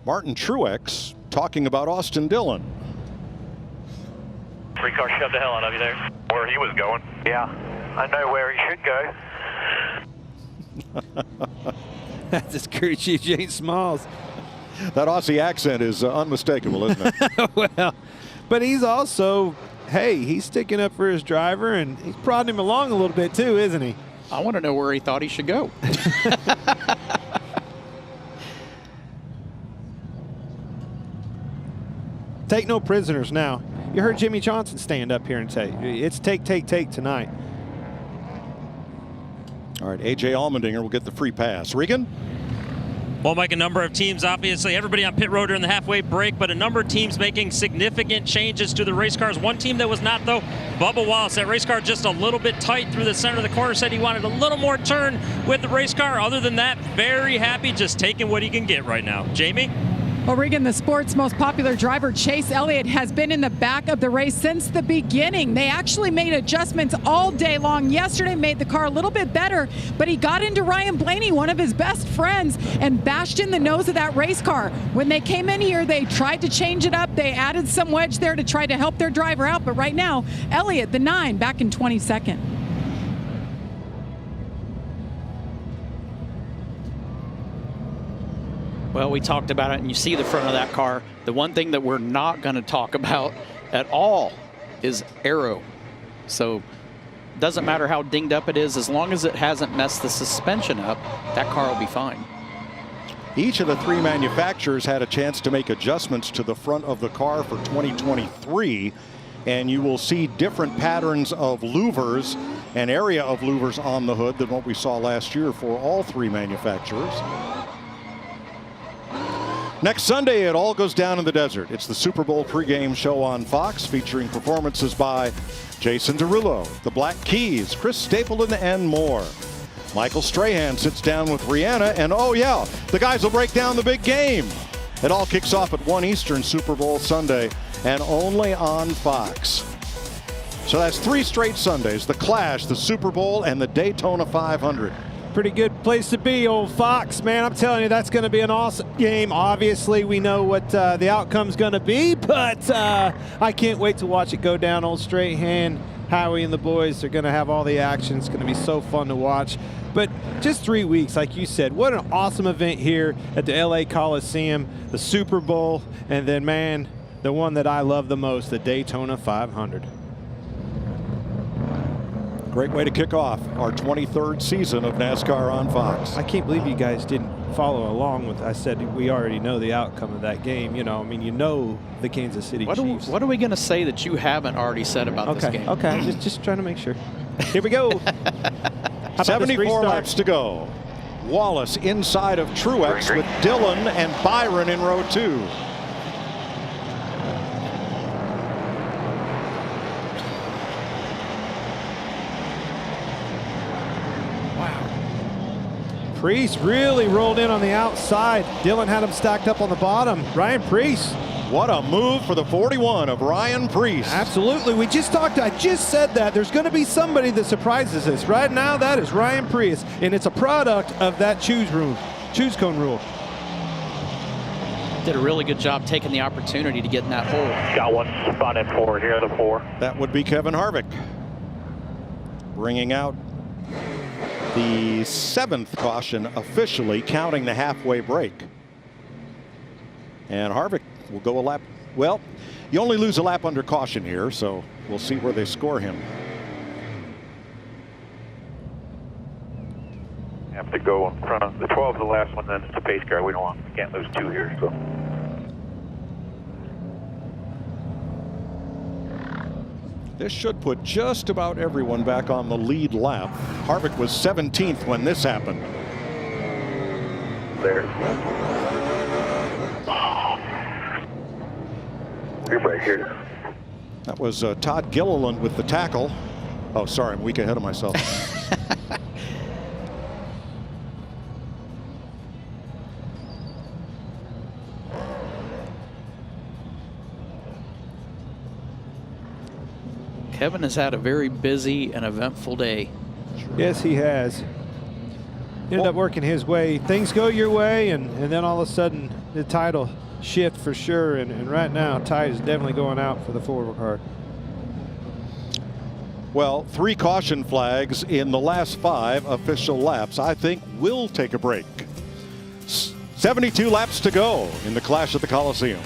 Martin Truex talking about Austin Dillon. 3 car shoved the hell out of you there. Where he was going. Yeah, I know where he should go. That's his crew chief, James Smalls. That Aussie accent is unmistakable, isn't it? Well, but he's also, hey, he's sticking up for his driver, and he's prodding him along a little bit too, isn't he? I want to know where he thought he should go. Take no prisoners now. You heard Jimmy Johnson stand up here and say, it's take tonight. All right, A.J. Allmendinger will get the free pass. Regan? Well, Mike, a number of teams, obviously, everybody on pit road during the halfway break, but a number of teams making significant changes to the race cars. One team that was not, though, Bubba Wallace. That race car just a little bit tight through the center of the corner. Said he wanted a little more turn with the race car. Other than that, very happy just taking what he can get right now. Jamie? Well, Regan, the sport's most popular driver, Chase Elliott, has been in the back of the race since the beginning. They actually made adjustments all day long. Yesterday made the car a little bit better, but he got into Ryan Blaney, one of his best friends, and bashed in the nose of that race car. When they came in here, they tried to change it up. They added some wedge there to try to help their driver out, but right now, Elliott, the 9, back in 22nd. Well, we talked about it, and you see the front of that car. The one thing that we're not going to talk about at all is aero. So doesn't matter how dinged up it is, as long as it hasn't messed the suspension up, that car will be fine. Each of the 3 manufacturers had a chance to make adjustments to the front of the car for 2023, and you will see different patterns of louvers and area of louvers on the hood than what we saw last year for all 3 manufacturers. Next Sunday, it all goes down in the desert. It's the Super Bowl pregame show on Fox, featuring performances by Jason Derulo, the Black Keys, Chris Stapleton, and more. Michael Strahan sits down with Rihanna, and oh yeah, the guys will break down the big game. It all kicks off at 1 Eastern Super Bowl Sunday, and only on Fox. So that's 3 straight Sundays: the Clash, the Super Bowl, and the Daytona 500. Pretty good place to be, old Fox, man. I'm telling you, that's going to be an awesome game. Obviously, we know what the outcome's going to be, but I can't wait to watch it go down. Old Strahan, Howie, and the boys are going to have all the action. It's going to be so fun to watch. But just 3 weeks, like you said, what an awesome event here at the LA Coliseum, the Super Bowl, and then, man, the one that I love the most, the Daytona 500. Great way to kick off our 23rd season of NASCAR on Fox. I can't believe you guys didn't follow along with, I said we already know the outcome of that game. You know, I mean, you know the Kansas City Chiefs. What are we going to say that you haven't already said about this game? Okay, just trying to make sure. Here we go. 74 laps to go. Wallace inside of Truex with Dillon and Byron in row 2. Priest really rolled in on the outside. Dillon had him stacked up on the bottom. Ryan Priest. What a move for the 41 of Ryan Priest. Absolutely. I just said that. There's going to be somebody that surprises us. Right now, that is Ryan Priest, and it's a product of that choose cone rule. Did a really good job taking the opportunity to get in that hole. Got one spot in 4 here, the 4. That would be Kevin Harvick, bringing out the 7th caution officially, counting the halfway break. And Harvick will go a lap. Well, you only lose a lap under caution here, so we'll see where they score him. Have to go in front of the 12 is the last one, then it's a pace car. We can't lose 2 here. So. This should put just about everyone back on the lead lap. Harvick was 17th when this happened. There. You're right here. That was Todd Gilliland with the tackle. Oh, sorry, I'm a week ahead of myself. Kevin has had a very busy and eventful day. Yes, he has. Ended up working his way. Things go your way, and then all of a sudden the title shift for sure. And right now, tide is definitely going out for the forward car. Well, 3 caution flags in the last 5 official laps. I think we'll take a break. 72 laps to go in the Clash at the Coliseum.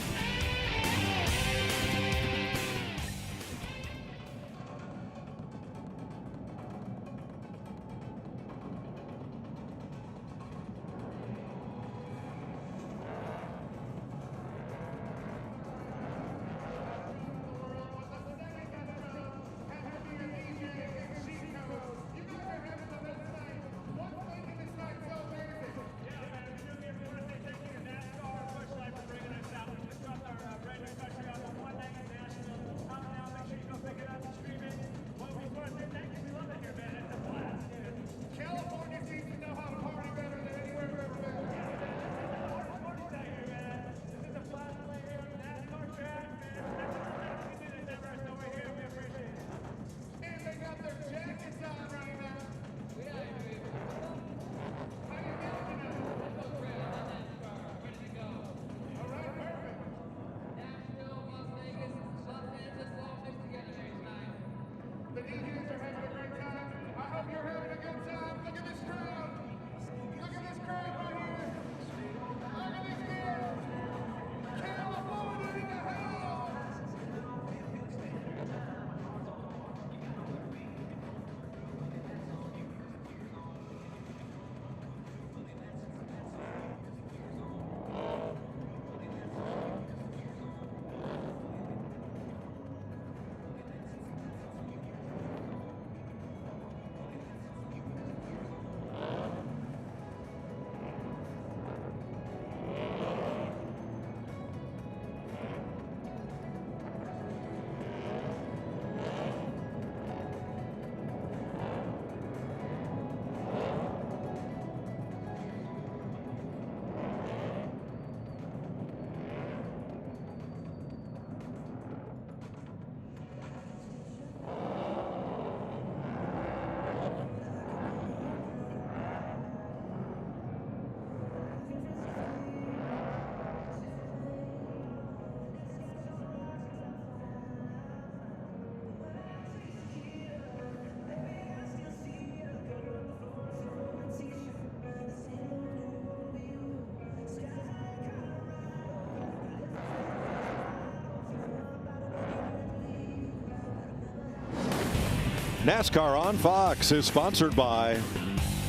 NASCAR on Fox is sponsored by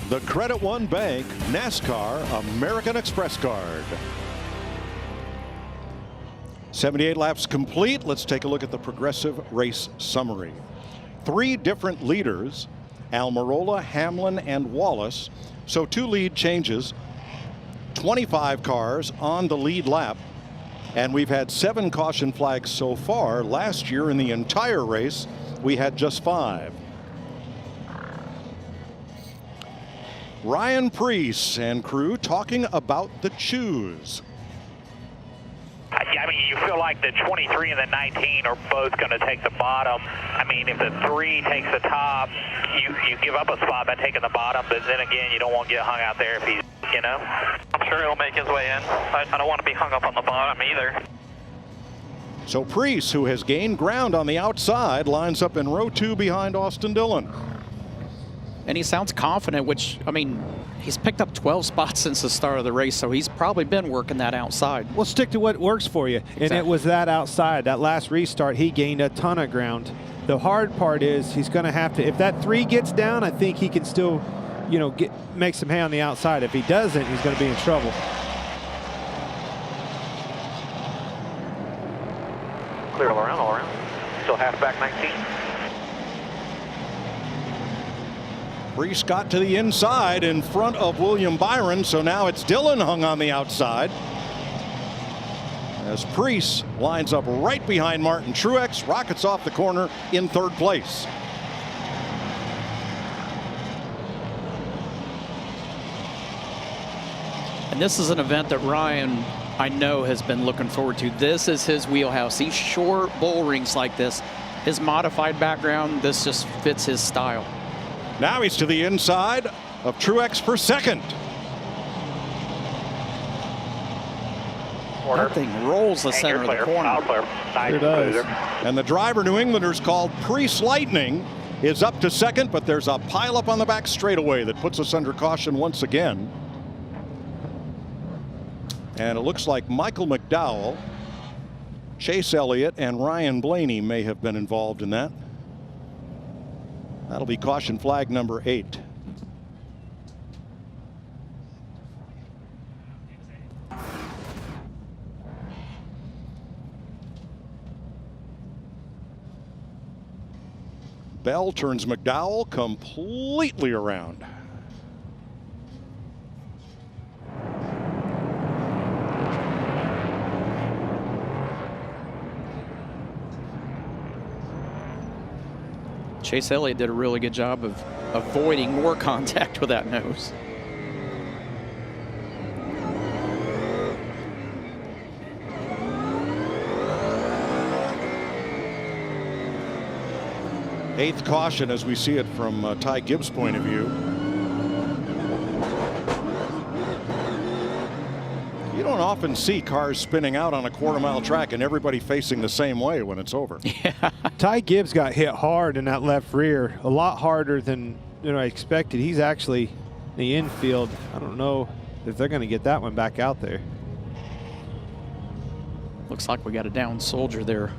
the Credit One Bank NASCAR American Express card. 78 laps complete. Let's take a look at the Progressive race summary. 3 different leaders, Almirola, Hamlin, and Wallace. So 2 lead changes, 25 cars on the lead lap, and we've had 7 caution flags so far. Last year in the entire race, we had just 5. Ryan Preece and crew talking about the choose. I mean, you feel like the 23 and the 19 are both going to take the bottom. I mean, if the 3 takes the top, you give up a spot by taking the bottom, but then again, you don't want to get hung out there if he's, you know. I'm sure he'll make his way in. I don't want to be hung up on the bottom either. So Preece, who has gained ground on the outside, lines up in row 2 behind Austin Dillon. And he sounds confident, which, I mean, he's picked up 12 spots since the start of the race, so he's probably been working that outside. Well, stick to what works for you. Exactly. And it was that outside. That last restart, he gained a ton of ground. The hard part is he's going to have to, if that 3 gets down, I think he can still, you know, make some hay on the outside. If he doesn't, he's going to be in trouble. Clear all around. Still half back 19. Preece got to the inside in front of William Byron, so now it's Dillon hung on the outside. As Preece lines up right behind Martin Truex, rockets off the corner in 3rd place. And this is an event that Ryan, I know, has been looking forward to. This is his wheelhouse. These short bull rings like this, his modified background, this just fits his style. Now he's to the inside of Truex for 2nd. That thing rolls the center of the corner. It does. And the driver, New Englanders called Preece Lightning, is up to 2nd, but there's a pileup on the back straightaway that puts us under caution once again. And it looks like Michael McDowell, Chase Elliott, and Ryan Blaney may have been involved in that. That'll be caution flag number 8. Bell turns McDowell completely around. Chase Elliott did a really good job of avoiding more contact with that nose. Eighth caution as we see it from Ty Gibbs' point of view. You don't often see cars spinning out on a quarter-mile track and everybody facing the same way when it's over. Yeah. Ty Gibbs got hit hard in that left rear, a lot harder than I expected. He's actually in the infield. I don't know if they're going to get that one back out there. Looks like we got a down soldier there.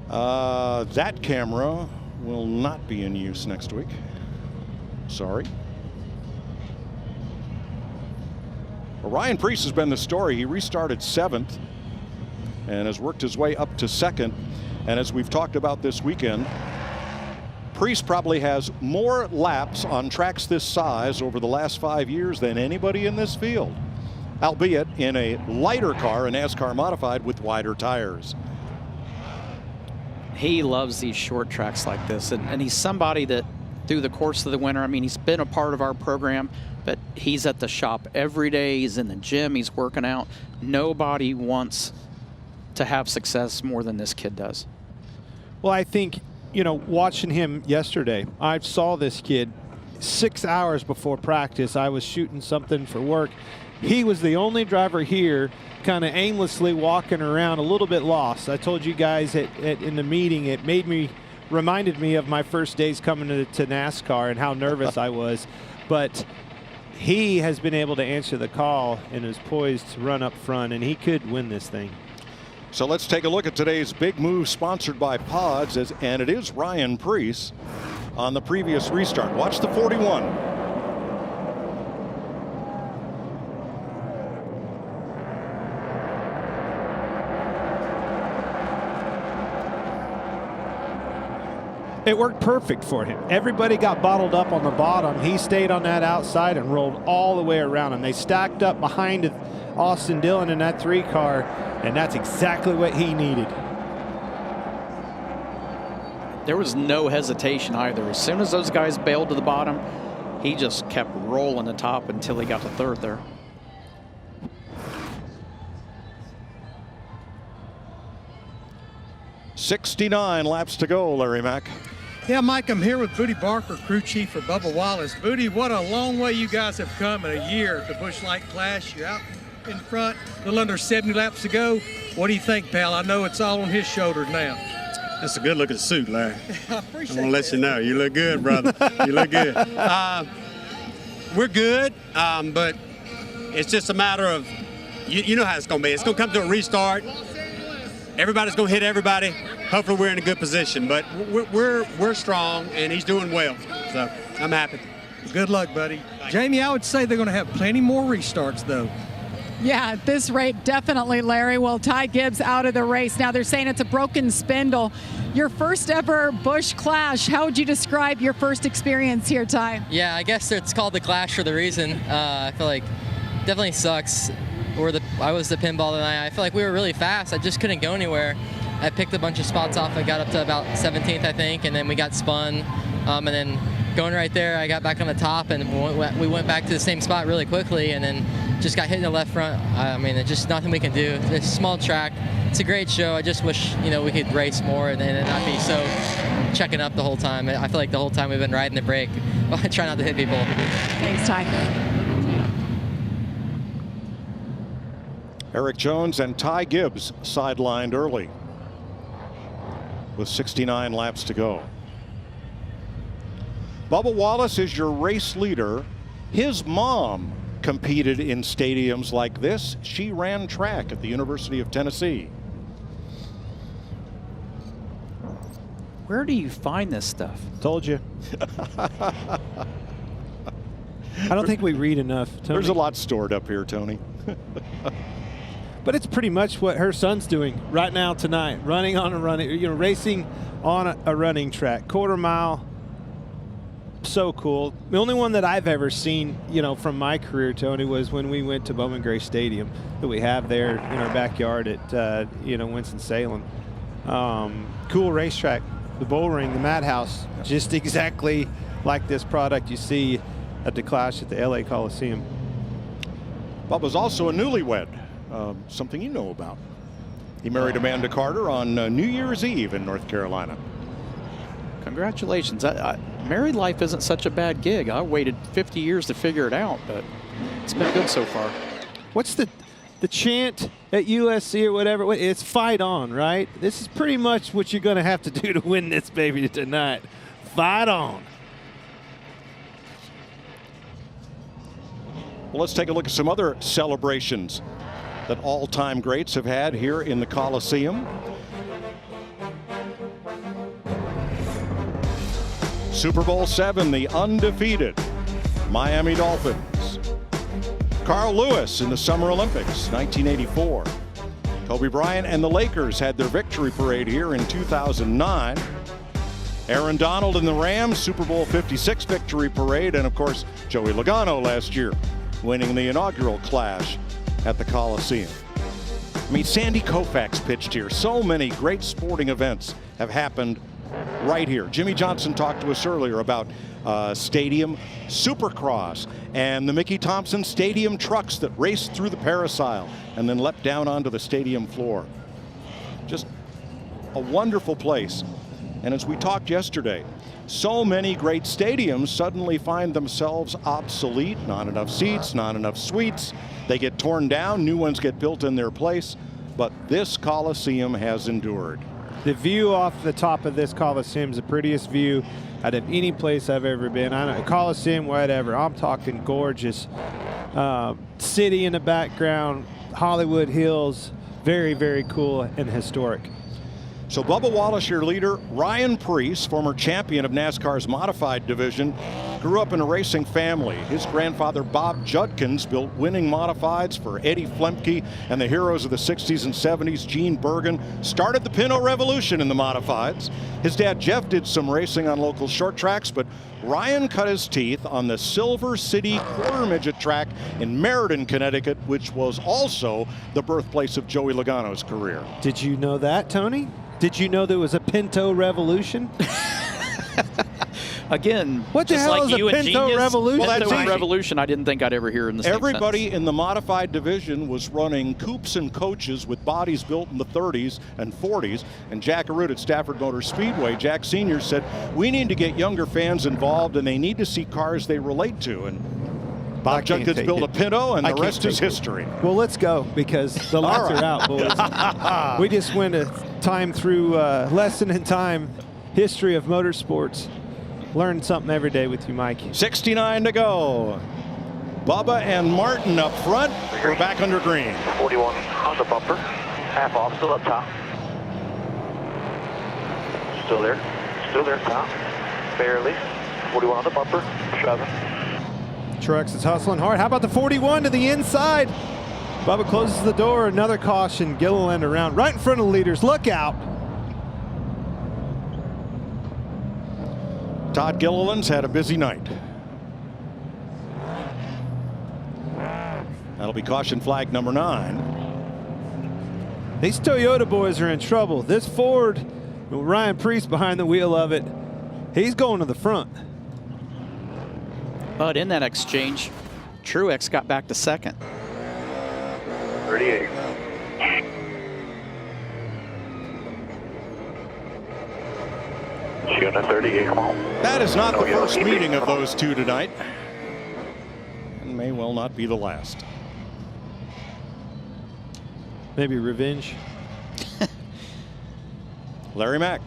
That camera will not be in use next week. Sorry. Well, Ryan Preece has been the story. He restarted 7th and has worked his way up to 2nd. And as we've talked about this weekend, Preece probably has more laps on tracks this size over the last 5 years than anybody in this field, albeit in a lighter car, a NASCAR modified with wider tires. He loves these short tracks like this, and he's somebody that through the course of the winter, I mean, he's been a part of our program, but he's at the shop every day. He's in the gym. He's working out. Nobody wants to have success more than this kid does. Well, I think, watching him yesterday, I saw this kid 6 hours before practice. I was shooting something for work. He was the only driver here kind of aimlessly walking around, a little bit lost. I told you guys in the meeting, it reminded me of my first days coming to NASCAR and how nervous I was. But he has been able to answer the call and is poised to run up front, and he could win this thing. So let's take a look at today's big move sponsored by Pods, and it is Ryan Preece. on the previous restart. Watch the 41. It worked perfect for him. Everybody got bottled up on the bottom. He stayed on that outside and rolled all the way around. And they stacked up behind Austin Dillon in that 3 car, and that's exactly what he needed. There was no hesitation either. As soon as those guys bailed to the bottom, he just kept rolling the top until he got to 3rd there. .69 laps to go, Larry Mack. Yeah, Mike, I'm here with Booty Barker, crew chief for Bubba Wallace. Booty, what a long way you guys have come in a year at the Busch Light Clash. You're out in front, a little under 70 laps to go. What do you think, pal? I know it's all on his shoulders now. That's a good looking suit, Larry. I appreciate I'm gonna let you know. You look good, brother. You look good. We're good, but it's just a matter of, you know how it's gonna be. It's gonna come to a restart. Everybody's gonna hit everybody. Hopefully we're in a good position, but we're strong and he's doing well. So I'm happy. Good luck, buddy. Jamie, I would say they're going to have plenty more restarts, though. Yeah, at this rate, definitely, Larry. Well, Ty Gibbs out of the race. Now they're saying it's a broken spindle. Your first ever Busch Clash. How would you describe your first experience here, Ty? Yeah, I guess it's called the Clash for the reason. I feel like definitely sucks. I was the pinball tonight. I feel like we were really fast. I just couldn't go anywhere. I picked a bunch of spots off. I got up to about 17th, I think, and then we got spun. And then going right there, I got back on the top, and we went back to the same spot really quickly, and then just got hit in the left front. I mean, it's just nothing we can do. It's a small track. It's a great show. I just wish, we could race more and not be so checking up the whole time. I feel like the whole time we've been riding the brake. I try not to hit people. Thanks, Ty. Eric Jones and Ty Gibbs sidelined early with 69 laps to go. Bubba Wallace is your race leader. His mom competed in stadiums like this. She ran track at the University of Tennessee. Where do you find this stuff? Told you. I don't think we read enough, Tony. There's a lot stored up here, Tony. But it's pretty much what her son's doing right now tonight, racing on a running track, quarter mile. So cool. The only one that I've ever seen, from my career, Tony, was when we went to Bowman Gray Stadium that we have there in our backyard at, Winston-Salem. Cool racetrack, the bull ring, the madhouse, just exactly like this product you see at the Clash at the LA Coliseum. Bubba's also a newlywed. Something you know about. He married Amanda Carter on New Year's Eve in North Carolina. Congratulations. Married life isn't such a bad gig. I waited 50 years to figure it out, but it's been good so far. What's the chant at USC or whatever? It's fight on, right? This is pretty much what you're going to have to do to win this baby tonight. Fight on. Well, let's take a look at some other celebrations that all-time greats have had here in the Coliseum. Super Bowl VII, the undefeated Miami Dolphins. Carl Lewis in the Summer Olympics, 1984. Kobe Bryant and the Lakers had their victory parade here in 2009. Aaron Donald and the Rams, Super Bowl 56 victory parade, and of course, Joey Logano last year, winning the inaugural Clash at the Coliseum. I mean, Sandy Koufax pitched here. So many great sporting events have happened right here. Jimmy Johnson talked to us earlier about Stadium Supercross and the Mickey Thompson Stadium trucks that raced through the parasoil and then leapt down onto the stadium floor. Just a wonderful place. And as we talked yesterday, so many great stadiums suddenly find themselves obsolete. Not enough seats, not enough suites. They get torn down, new ones get built in their place. But this Coliseum has endured. The view off the top of this Coliseum is the prettiest view out of any place I've ever been. I know, Coliseum, whatever. I'm talking gorgeous. City in the background, Hollywood Hills. Very, very cool and historic. So Bubba Wallace, your leader. Ryan Preece, former champion of NASCAR's modified division, grew up in a racing family. His grandfather, Bob Judkins, built winning modifieds for Eddie Flemke and the heroes of the 60s and 70s, Gene Bergen. Started the Pinto revolution in the modifieds. His dad, Jeff, did some racing on local short tracks, but Ryan cut his teeth on the Silver City quarter midget track in Meriden, Connecticut, which was also the birthplace of Joey Logano's career. Did you know that, Tony? Did you know there was a Pinto revolution? Again, what the just hell like is you a and Pinto Genius, revolution? Well, that's Pinto a revolution I didn't think I'd ever hear in the same Everybody sentence. in the modified division was running coupes and coaches with bodies built in the 30s and 40s. And Jack Arute at Stafford Motor Speedway, Jack Sr. said, we need to get younger fans involved and they need to see cars they relate to. And Bob Judkins built a Pinto, and the rest is history. Well, let's go because the lights are out, boys. We just went a time through lesson in time, history of motorsports. Learn something every day with you, Mike. 69 to go. Bubba and Martin up front. We're back under green. 41 on the bumper. Half off, still up top. Still there, top. Barely. 41 on the bumper. Shoving. Truex is hustling hard. How about the 41 to the inside? Bubba closes the door. Another caution. Gilliland around right in front of the leaders. Look out. Todd Gilliland's had a busy night. That'll be caution flag number 9. These Toyota boys are in trouble. This Ford, with Ryan Preece behind the wheel of it, he's going to the front. But in that exchange, Truex got back to second. 38. Shooting at 38, come on. That is not the first keep meeting it. of those two tonight. And may well not be the last. Maybe revenge. Larry Mack.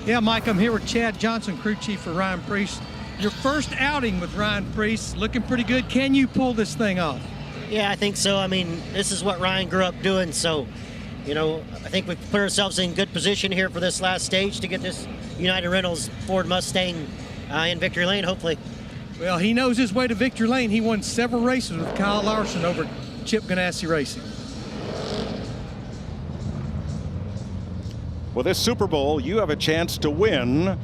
Yeah, Mike, I'm here with Chad Johnson, crew chief for Ryan Preece. Your first outing with Ryan Preece, looking pretty good. Can you pull this thing off? Yeah, I think so. I mean, this is what Ryan grew up doing, so, you know, I think we've put ourselves in good position here for this last stage to get this United Rentals Ford Mustang in victory lane, hopefully. Well, he knows his way to victory lane. He won several races with Kyle Larson over Chip Ganassi Racing. With this Super Bowl, you have a chance to win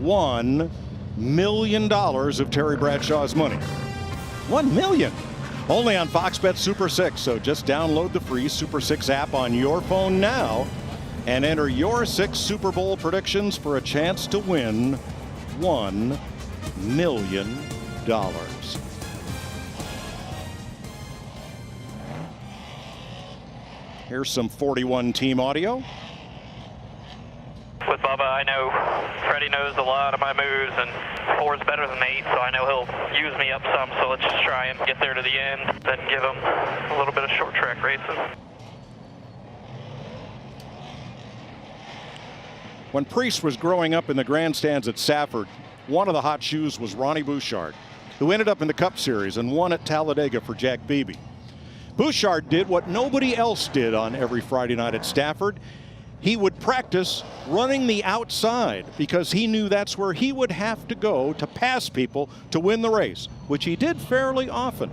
$1 million of Terry Bradshaw's money. $1 million. Only on Fox Bet Super 6. So just download the free Super 6 app on your phone now and enter your 6 Super Bowl predictions for a chance to win $1 million. Here's some 41 team audio. With Bubba, I know Freddie knows a lot of my moves, and 4's better than 8, so I know he'll use me up some, so let's just try and get there to the end, then give him a little bit of short track racing. When Preece was growing up in the grandstands at Safford, one of the hot shoes was Ronnie Bouchard, who ended up in the Cup Series and won at Talladega for Jack Beebe. Bouchard did what nobody else did on every Friday night at Stafford. He would practice running the outside because he knew that's where he would have to go to pass people to win the race, which he did fairly often.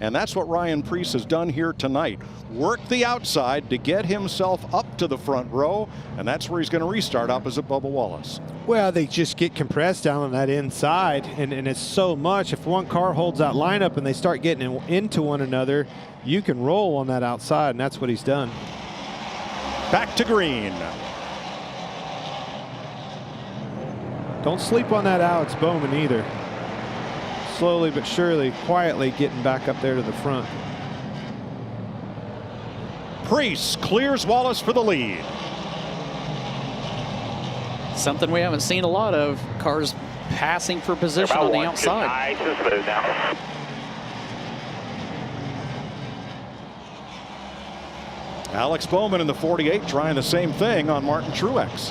And that's what Ryan Preece has done here tonight. Work the outside to get himself up to the front row, and that's where he's going to restart opposite Bubba Wallace. Well, they just get compressed down on that inside, and it's so much. If one car holds that lineup and they start getting into one another, you can roll on that outside, and that's what he's done. Back to green. Don't sleep on that Alex Bowman either. Slowly but surely, quietly getting back up there to the front. Preece clears Wallace for the lead. Something we haven't seen a lot of, cars passing for position on the outside. Nice and smooth now. Alex Bowman in the 48 trying the same thing on Martin Truex.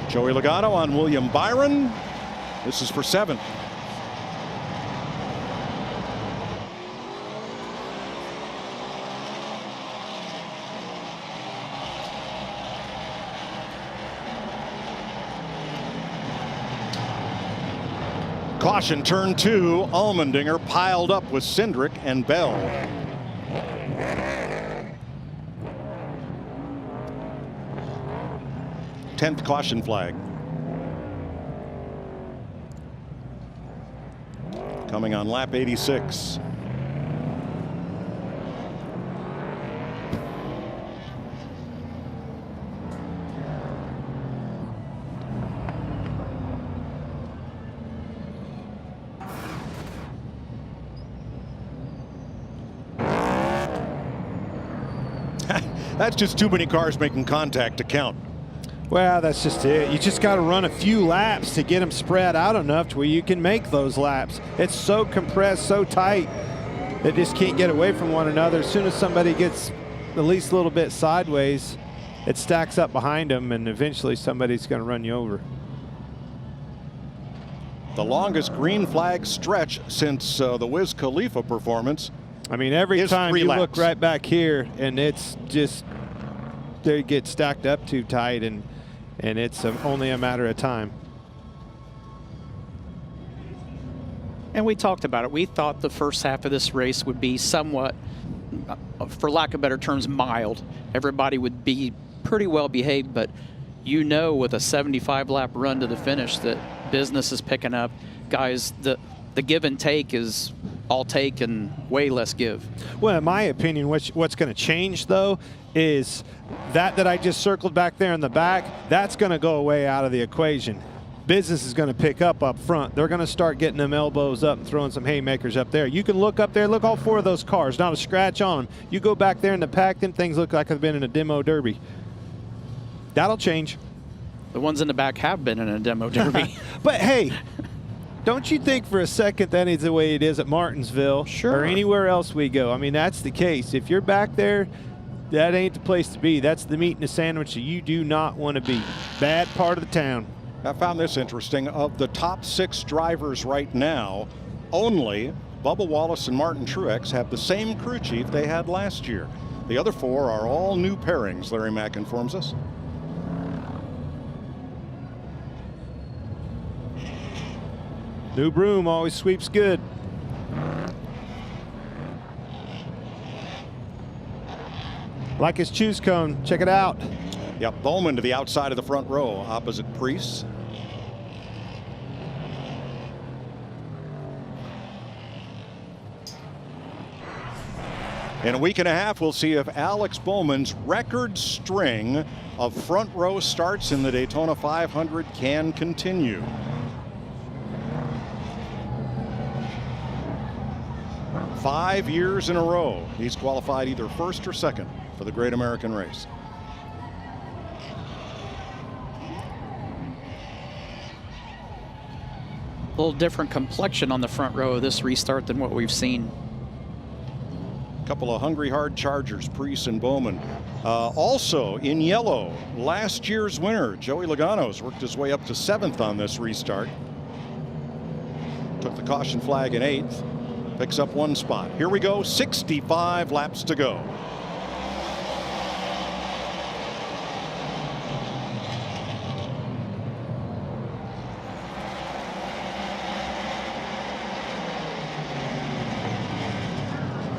Joey Logano on William Byron. This is for 7th. Caution, turn 2. Allmendinger piled up with Cindric and Bell. Tenth caution flag. Coming on lap 86. That's just too many cars making contact to count. Well, that's just it. You just got to run a few laps to get them spread out enough to where you can make those laps. It's so compressed, so tight, they just can't get away from one another. As soon as somebody gets the least little bit sideways, it stacks up behind them, and eventually somebody's going to run you over. The longest green flag stretch since the Wiz Khalifa performance. I mean, every time you laps. look right back here, and it's just, they get stacked up too tight, and it's only a matter of time. And we talked about it. We thought the first half of this race would be somewhat, for lack of better terms, mild. Everybody would be pretty well behaved, but you know, with a 75-lap run to the finish, that business is picking up. Guys, the give and take is all take and way less give. Well, in my opinion, what's going to change, though, is that I just circled back there in the back, that's going to go away out of the equation. Business is going to pick up front. They're going to start getting them elbows up and throwing some haymakers up there. You can look up there, look all 4 of those cars, not a scratch on them. You go back there in the pack, them things look like they've been in a demo derby. That'll change. The ones in the back have been in a demo derby. But hey, don't you think for a second that is the way it is at Martinsville or anywhere else we go? I mean, that's the case. If you're back there, that ain't the place to be. That's the meat in the sandwich that you do not want to be. Bad part of the town. I found this interesting. Of the top 6 drivers right now, only Bubba Wallace and Martin Truex have the same crew chief they had last year. The other 4 are all new pairings, Larry Mack informs us. New broom always sweeps good. Like his choose cone, check it out. Yep, Bowman to the outside of the front row, opposite Priest. In a week and a half, we'll see if Alex Bowman's record string of front row starts in the Daytona 500 can continue. Five years in a row, he's qualified either first or second for the Great American Race. A little different complexion on the front row of this restart than what we've seen. Couple of hungry hard Chargers, Priest and Bowman. Also in yellow, last year's winner, Joey Logano's worked his way up to 7th on this restart. Took the caution flag in 8th. Picks up 1 spot. Here we go, 65 laps to go.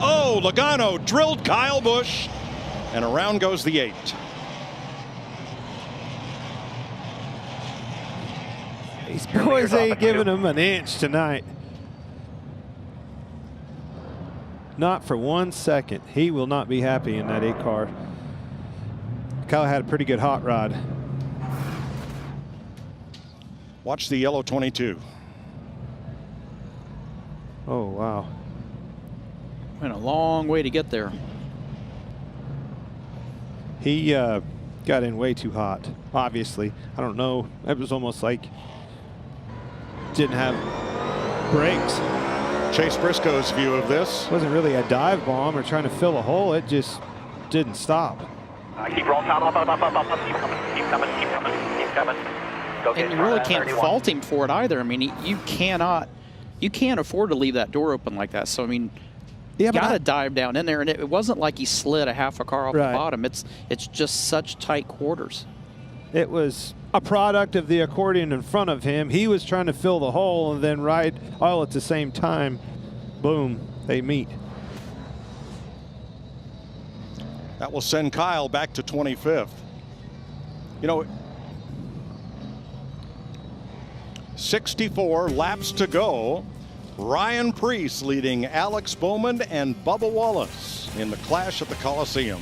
Oh, Logano drilled Kyle Busch, and around goes the 8. These boys ain't giving him an inch tonight. Not for 1 second. He will not be happy in that 8 car. Kyle had a pretty good hot rod. Watch the yellow 22. Oh, wow. Went a long way to get there. He got in way too hot, obviously. I don't know. It was almost like didn't have brakes. Chase Briscoe's view of this. Wasn't really a dive bomb or trying to fill a hole. It just didn't stop. Keep rolling, top, up, keep coming, keep coming, keep coming, keep coming. And you really can't fault him for it either. I mean, you can't afford to leave that door open like that. So I mean, you got to dive down in there, and it wasn't like he slid a half a car off the bottom. It's just such tight quarters. It was a product of the accordion in front of him. He was trying to fill the hole, and then right all at the same time, boom, they meet. That will send Kyle back to 25th. You know, 64 laps to go. Ryan Preece leading Alex Bowman and Bubba Wallace in the clash at the Coliseum.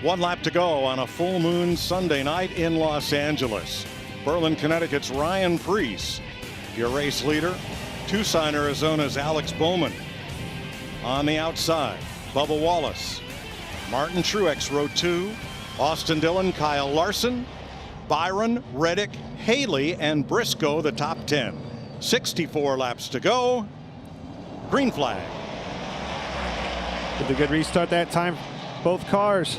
One lap to go on a full moon Sunday night in Los Angeles. Berlin, Connecticut's Ryan Preece, your race leader. Tucson, Arizona's Alex Bowman. On the outside, Bubba Wallace. Martin Truex, row 2. Austin Dillon, Kyle Larson. Byron, Reddick, Haley, and Briscoe, the top 10. 64 laps to go. Green flag. With a good restart that time, both cars.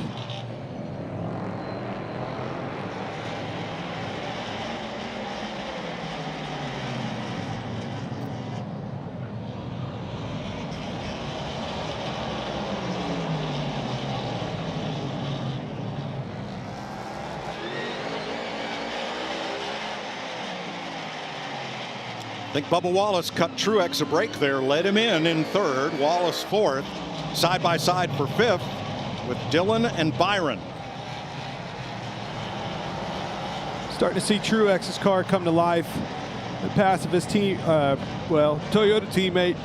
I think Bubba Wallace cut Truex a break there, led him in third, Wallace fourth, side by side for fifth with Dillon and Byron. Starting to see Truex's car come to life. The pass of his team, Toyota teammate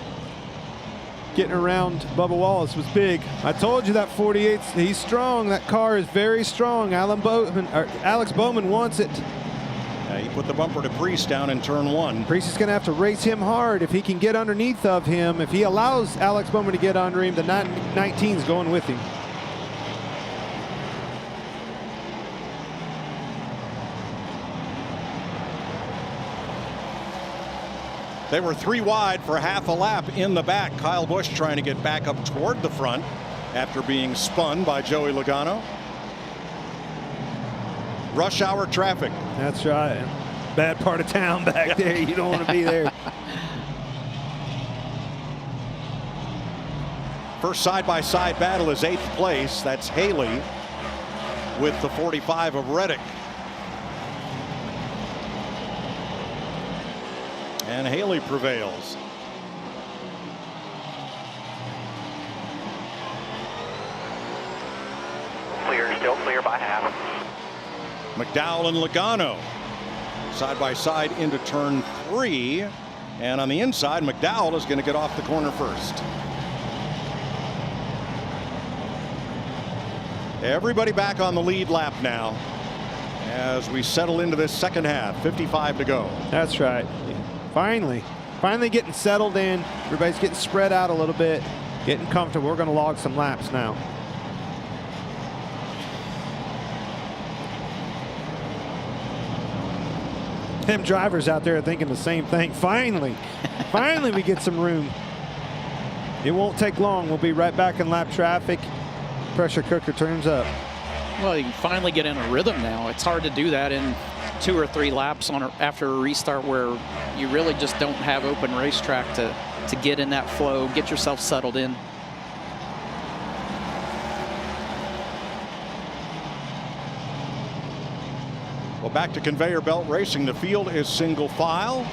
getting around Bubba Wallace was big. I told you that 48, he's strong. That car is very strong. Alex Bowman wants it. He put the bumper to Priest down in turn 1. Priest is going to have to race him hard if he can get underneath of him. If he allows Alex Bowman to get under him, the 19's going with him. They were 3 wide for half a lap in the back. Kyle Busch trying to get back up toward the front after being spun by Joey Logano. Rush hour traffic. That's right. Bad part of town back there. You don't want to be there. First side-by-side battle is 8th place. That's Haley with the 45 of Reddick. And Haley prevails. Clear, still clear by half. McDowell and Logano side by side into turn 3, and on the inside McDowell is going to get off the corner first. Everybody back on the lead lap now as we settle into this second half. 55 to go. That's right. Finally getting settled in. Everybody's getting spread out a little bit, getting comfortable. We're going to log some laps now. Them drivers out there are thinking the same thing. Finally we get some room. It won't take long. We'll be right back in lap traffic. Pressure cooker turns up. Well, you can finally get in a rhythm now. It's hard to do that in 2 or 3 laps after a restart where you really just don't have open racetrack to get in that flow, get yourself settled in. Well, back to conveyor belt racing. The field is single file.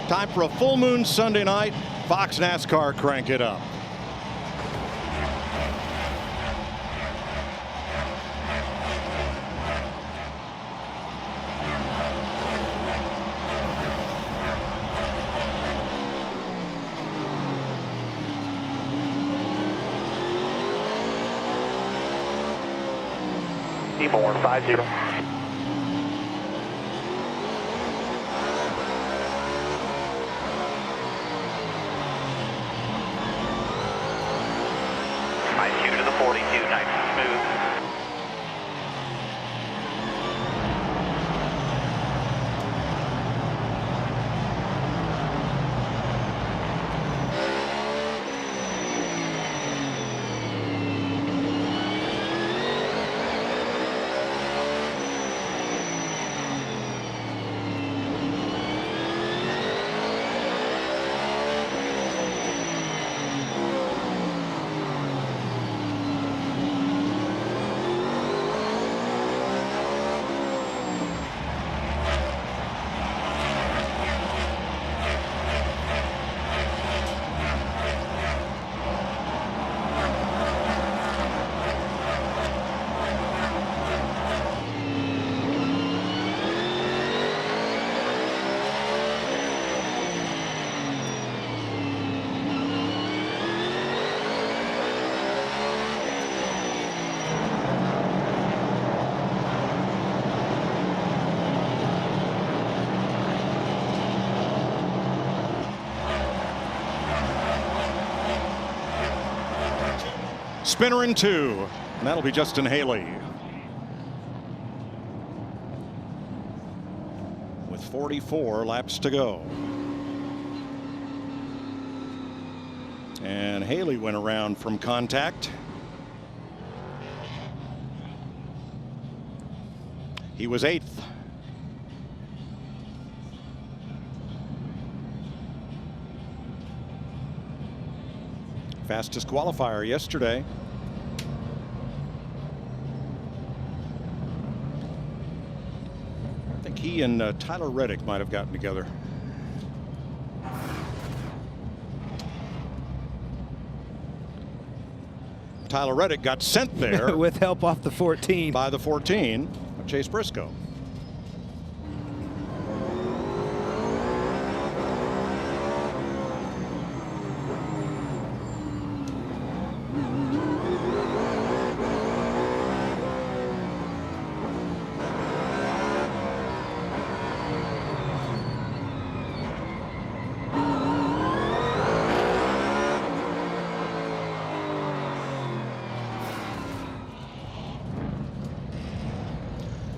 Time for a full moon Sunday night. Fox NASCAR, crank it up. D4 50. Spinner in 2, and that'll be Justin Haley. With 44 laps to go. And Haley went around from contact. He was 8th. Fastest qualifier yesterday. I think he and Tyler Reddick might have gotten together. Tyler Reddick got sent there with help off the 14 by the 14 of Chase Briscoe.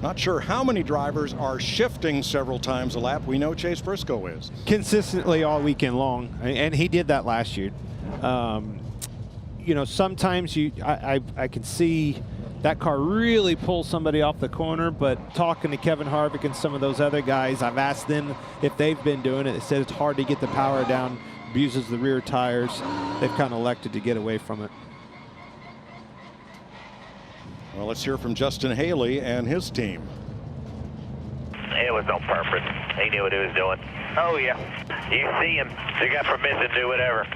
Not sure how many drivers are shifting several times a lap. We know Chase Briscoe is. Consistently all weekend long, and he did that last year. You know, sometimes I can see that car really pull somebody off the corner, but talking to Kevin Harvick and some of those other guys, I've asked them if they've been doing it. They said it's hard to get the power down, abuses the rear tires. They've kind of elected to get away from it. Well, let's hear from Justin Haley and his team. It was on purpose. He knew what he was doing. Oh, yeah. You see him, so you got permission to do whatever.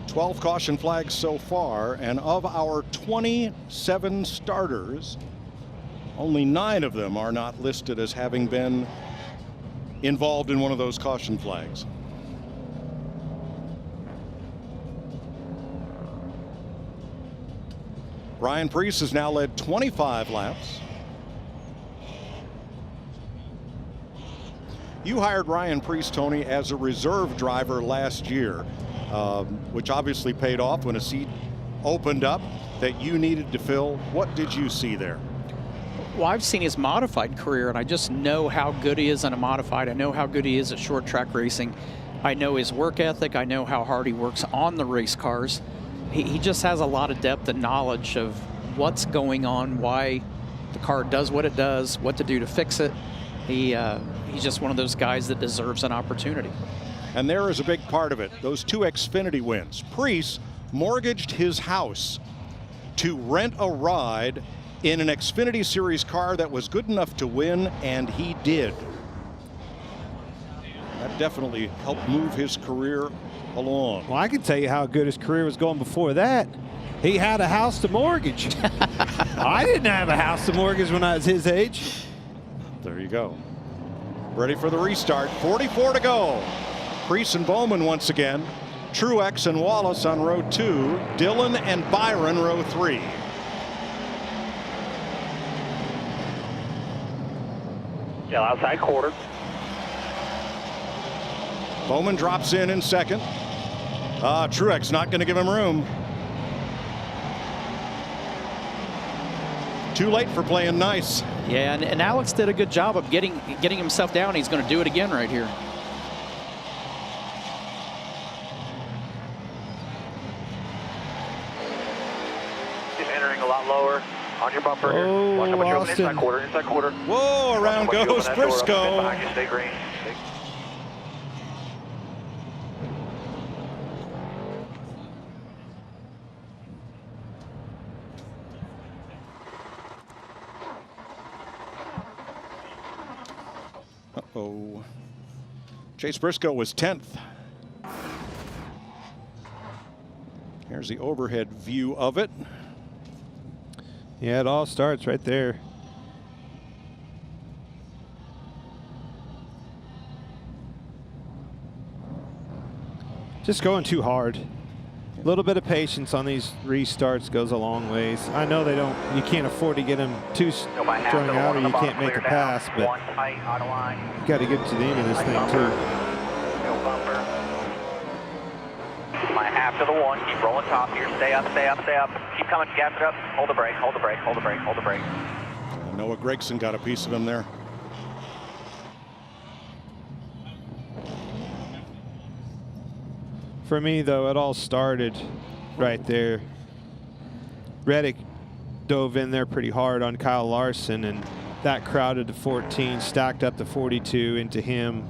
"12 caution flags so far, and of our 27 starters, only 9 of them are not listed as having been involved in one of those caution flags. Ryan Preece has now led 25 laps. You hired Ryan Preece, Tony, as a reserve driver last year, which obviously paid off when a seat opened up that you needed to fill. What did you see there? Well, I've seen his modified career, and I just know how good he is in a modified. I know how good he is at short track racing. I know his work ethic. I know how hard he works on the race cars. He just has a lot of depth and knowledge of what's going on, why the car does what it does, what to do to fix it. He's just one of those guys that deserves an opportunity. And there is a big part of it, those 2 Xfinity wins. Preece mortgaged his house to rent a ride in an Xfinity Series car that was good enough to win, and he did. That definitely helped move his career along. Well, I can tell you how good his career was going before that. He had a house to mortgage. I didn't have a house to mortgage when I was his age. There you go. Ready for the restart. 44 to go. Preece and Bowman once again. Truex and Wallace on row 2. Dillon and Byron row 3. Yeah, outside quarter. Bowman drops in second. Truex not going to give him room. Too late for playing nice. Yeah, and Alex did a good job of getting himself down. He's going to do it again right here. He's entering a lot lower on your bumper here. Oh, Watch how much you're open Austin. inside quarter. Whoa, around goes Briscoe. Behind you, stay green. Uh-oh. Chase Briscoe was 10th. Here's the overhead view of it. Yeah, it all starts right there. Just going too hard. A little bit of patience on these restarts goes a long ways. I know you can't afford to get them too strung out or you can't make a pass, but you got to get to the end of this thing too. No bumper. My half to the 1. Keep rolling top here. Stay up, stay up, stay up. Keep coming. Gas it up. Hold the brake. Hold the brake. Hold the brake. Hold the brake. Noah Gragson got a piece of him there. For me, though, it all started right there. Reddick dove in there pretty hard on Kyle Larson, and that crowded to 14, stacked up the 42 into him.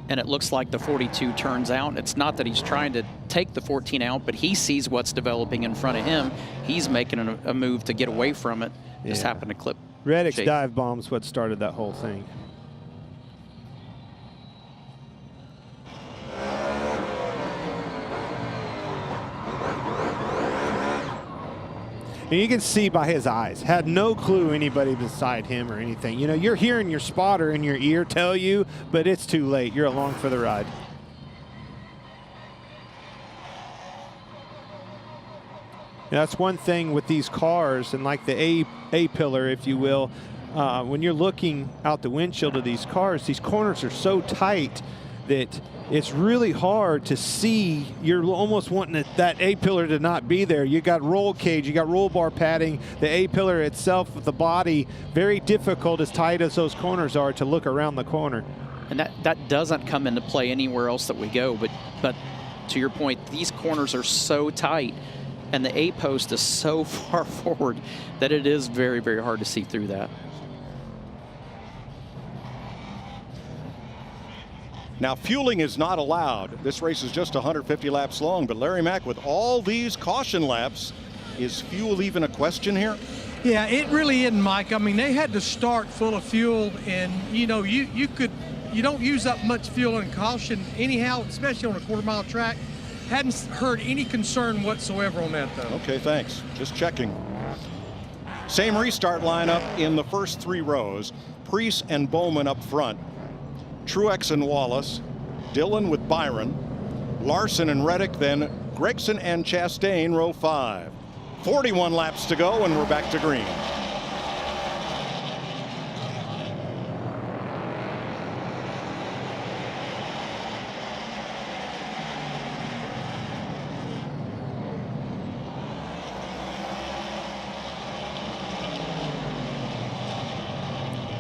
And it looks like the 42 turns out. It's not that he's trying to take the 14 out, but he sees what's developing in front of him. He's making a move to get away from it. Just happened to clip. Reddick's Chase. dive bomb's what started that whole thing. And you can see by his eyes, had no clue anybody beside him or anything. You know, you're hearing your spotter in your ear tell you, but it's too late. You're along for the ride. And that's one thing with these cars, and like the A-pillar, if you will, when you're looking out the windshield of these cars, these corners are so tight that it's really hard to see. You're almost wanting that A-pillar to not be there. You got roll cage, you got roll bar padding, the A-pillar itself with the body, very difficult as tight as those corners are to look around the corner. And that doesn't come into play anywhere else that we go, but to your point, these corners are so tight and the A-post is so far forward that it is very, very hard to see through that. Now, fueling is not allowed. This race is just 150 laps long, but Larry Mack, with all these caution laps, is fuel even a question here? Yeah, it really isn't, Mike. I mean, they had to start full of fuel, and you know, you don't use up much fuel in caution anyhow, especially on a quarter-mile track. Hadn't heard any concern whatsoever on that, though. Okay, thanks. Just checking. Same restart lineup in the first 3 rows. Preece and Bowman up front. Truex and Wallace, Dillon with Byron, Larson and Reddick, then Gregson and Chastain, row 5. 41 laps to go, and we're back to green.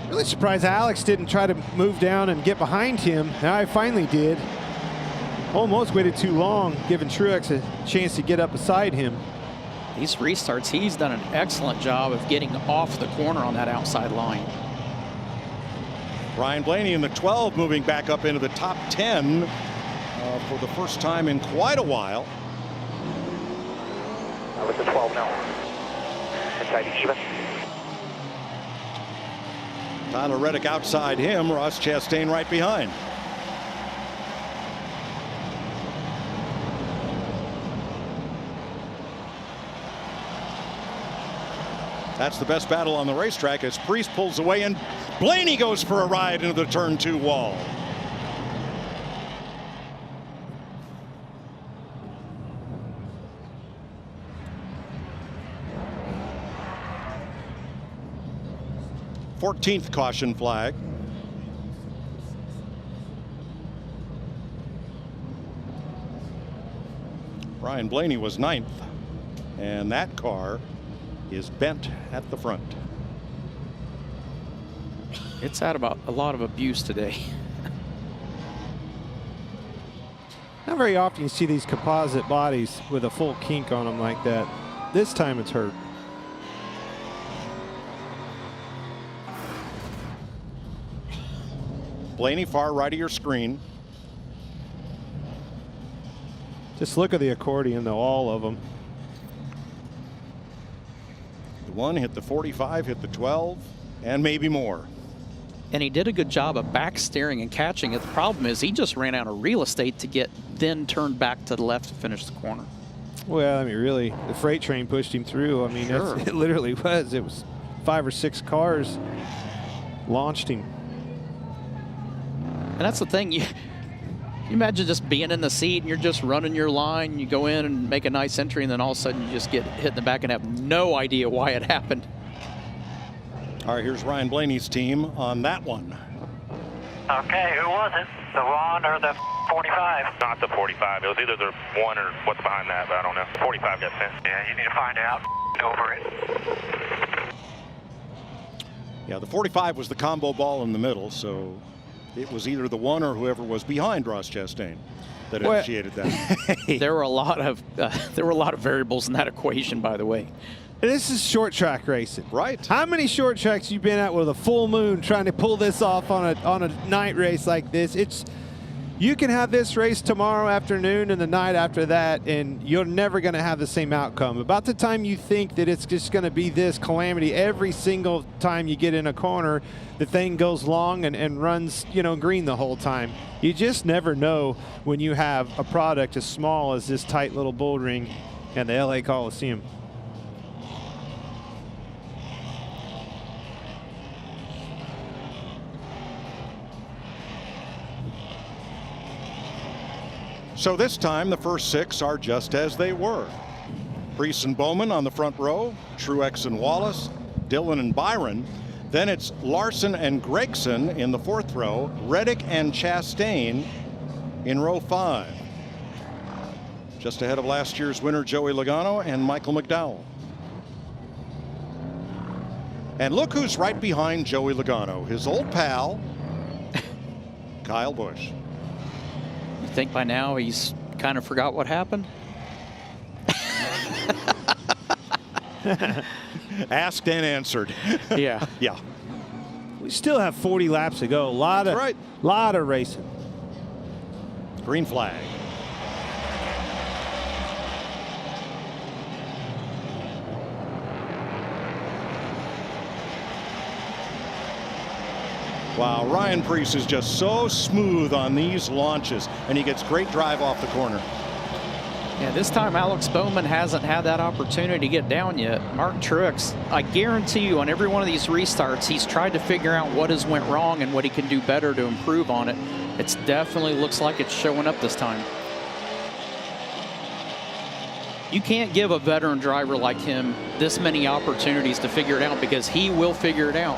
Really surprised Alex didn't try to move down and get behind him. Now I finally did. Almost waited too long, giving Truex a chance to get up beside him. These restarts, he's done an excellent job of getting off the corner on that outside line. Ryan Blaney in the 12, moving back up into the top 10 for the first time in quite a while. With the 12 now. Inside even. Tyler Reddick outside him, Ross Chastain right behind. That's the best battle on the racetrack as Preece pulls away and Blaney goes for a ride into the turn 2 wall. Fourteenth caution flag. Ryan Blaney was 9th, and that car is bent at the front. It's had about a lot of abuse today. Not very often you see these composite bodies with a full kink on them like that. This time it's hurt. Blaney, far right of your screen. Just look at the accordion, though, all of them. The 1 hit the 45, hit the 12, and maybe more. And he did a good job of back steering and catching it. The problem is he just ran out of real estate to get then turned back to the left to finish the corner. Well, I mean, really, the freight train pushed him through. I mean, Sure. it literally was. It was 5 or 6 cars launched him. And that's the thing. You imagine just being in the seat and you're just running your line. You go in and make a nice entry, and then all of a sudden you just get hit in the back and have no idea why it happened. All right, here's Ryan Blaney's team on that one. Okay, who was it? The 1 or the 45? Not the 45. It was either the 1 or what's behind that, but I don't know. The 45 got sent. Yeah, you need to find out. Over it. Yeah, the 45 was the combo ball in the middle, so it was either the 1 or whoever was behind Ross Chastain that initiated that. There were a lot of variables in that equation, by the way. This is short track racing. Right. How many short tracks you been at with a full moon trying to pull this off on a night race like this? You can have this race tomorrow afternoon and the night after that, and you're never going to have the same outcome. About the time you think that it's just going to be this calamity, every single time you get in a corner, the thing goes long and runs, green the whole time. You just never know when you have a product as small as this tight little bull ring and the LA Coliseum. So this time, the first 6 are just as they were. Preece and Bowman on the front row, Truex and Wallace, Dillon and Byron. Then it's Larson and Gregson in the 4th row, Reddick and Chastain in row 5. Just ahead of last year's winner Joey Logano and Michael McDowell. And look who's right behind Joey Logano, his old pal, Kyle Busch. You think by now he's kind of forgot what happened? Asked and answered. Yeah. Yeah. We still have 40 laps to go. A lot of racing. Green flag. Wow, Ryan Preece is just so smooth on these launches, and he gets great drive off the corner. Yeah, this time Alex Bowman hasn't had that opportunity to get down yet. Martin Truex, I guarantee you on every one of these restarts, he's tried to figure out what has went wrong and what he can do better to improve on it. It definitely looks like it's showing up this time. You can't give a veteran driver like him this many opportunities to figure it out, because he will figure it out.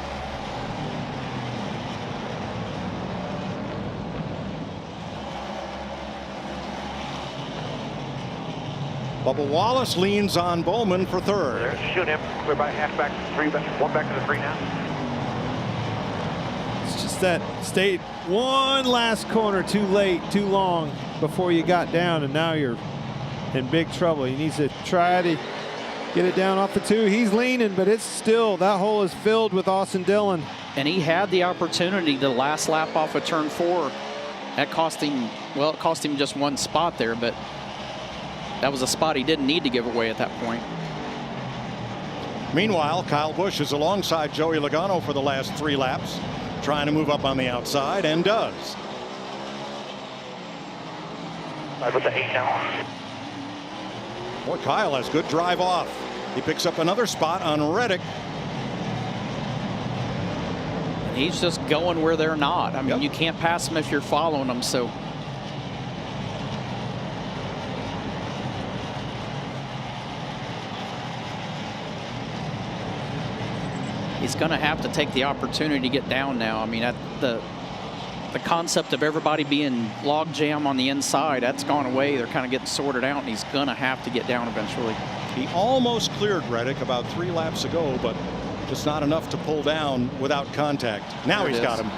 Bubba Wallace leans on Bowman for third. Shoot him. We're about half back to 3, one back to the 3 now. It's just that stayed one last corner too late, too long before you got down, and now you're in big trouble. He needs to try to get it down off the 2. He's leaning, but it's still, that hole is filled with Austin Dillon. And he had the opportunity to last lap off of turn 4. That cost him, well, it cost him just one spot there, but that was a spot he didn't need to give away at that point. Meanwhile, Kyle Busch is alongside Joey Logano for the last 3 laps, trying to move up on the outside, and does. I put the 8 now. Boy, Kyle has good drive off. He picks up another spot on Reddick. He's just going where they're not. I mean, you can't pass him if you're following them, so. He's going to have to take the opportunity to get down now. I mean, the concept of everybody being log jam on the inside, that's gone away. They're kind of getting sorted out, and he's going to have to get down eventually. He almost cleared Reddick about 3 laps ago, but just not enough to pull down without contact. Now he's got him.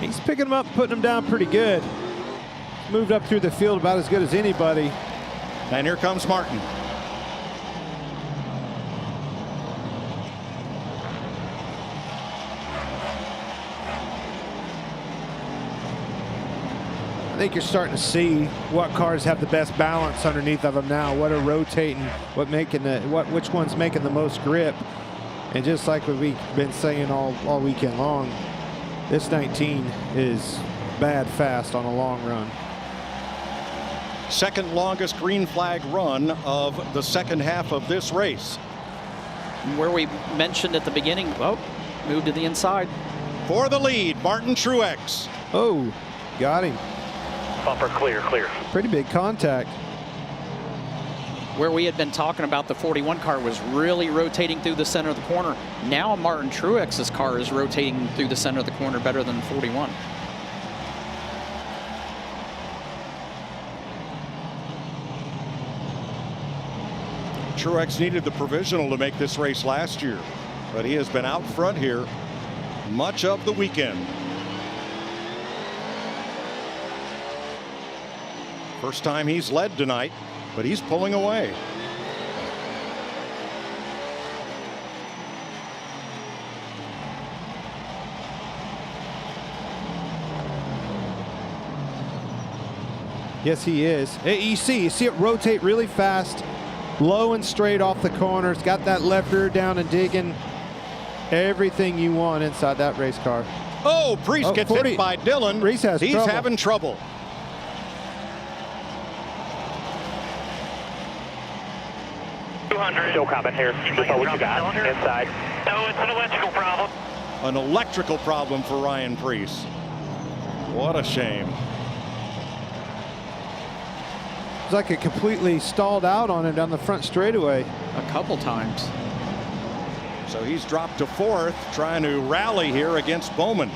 He's picking him up, putting him down pretty good. Moved up through the field about as good as anybody. And here comes Martin. I think you're starting to see what cars have the best balance underneath of them now. What are rotating? Which one's making the most grip? And just like what we've been saying all weekend long, this 19 is bad fast on a long run. Second longest green flag run of the second half of this race. Where we mentioned at the beginning, moved to the inside. For the lead, Martin Truex. Oh, got him. Bumper clear. Pretty big contact. Where we had been talking about the 41 car was really rotating through the center of the corner. Now Martin Truex's car is rotating through the center of the corner better than 41. Truex needed the provisional to make this race last year, but he has been out front here much of the weekend. First time he's led tonight, but he's pulling away. Yes, he is. Hey, you see it rotate really fast, low and straight off the corners. Got that left rear down and digging. Everything you want inside that race car. Oh, Preece gets hit by Dillon. Preece has He's trouble. having trouble. Still coming here. Just what you got inside. No, it's an electrical problem. An electrical problem for Ryan Preece. What a shame. It's like it completely stalled out on him down the front straightaway. A couple times. So he's dropped to 4th, trying to rally here against Bowman.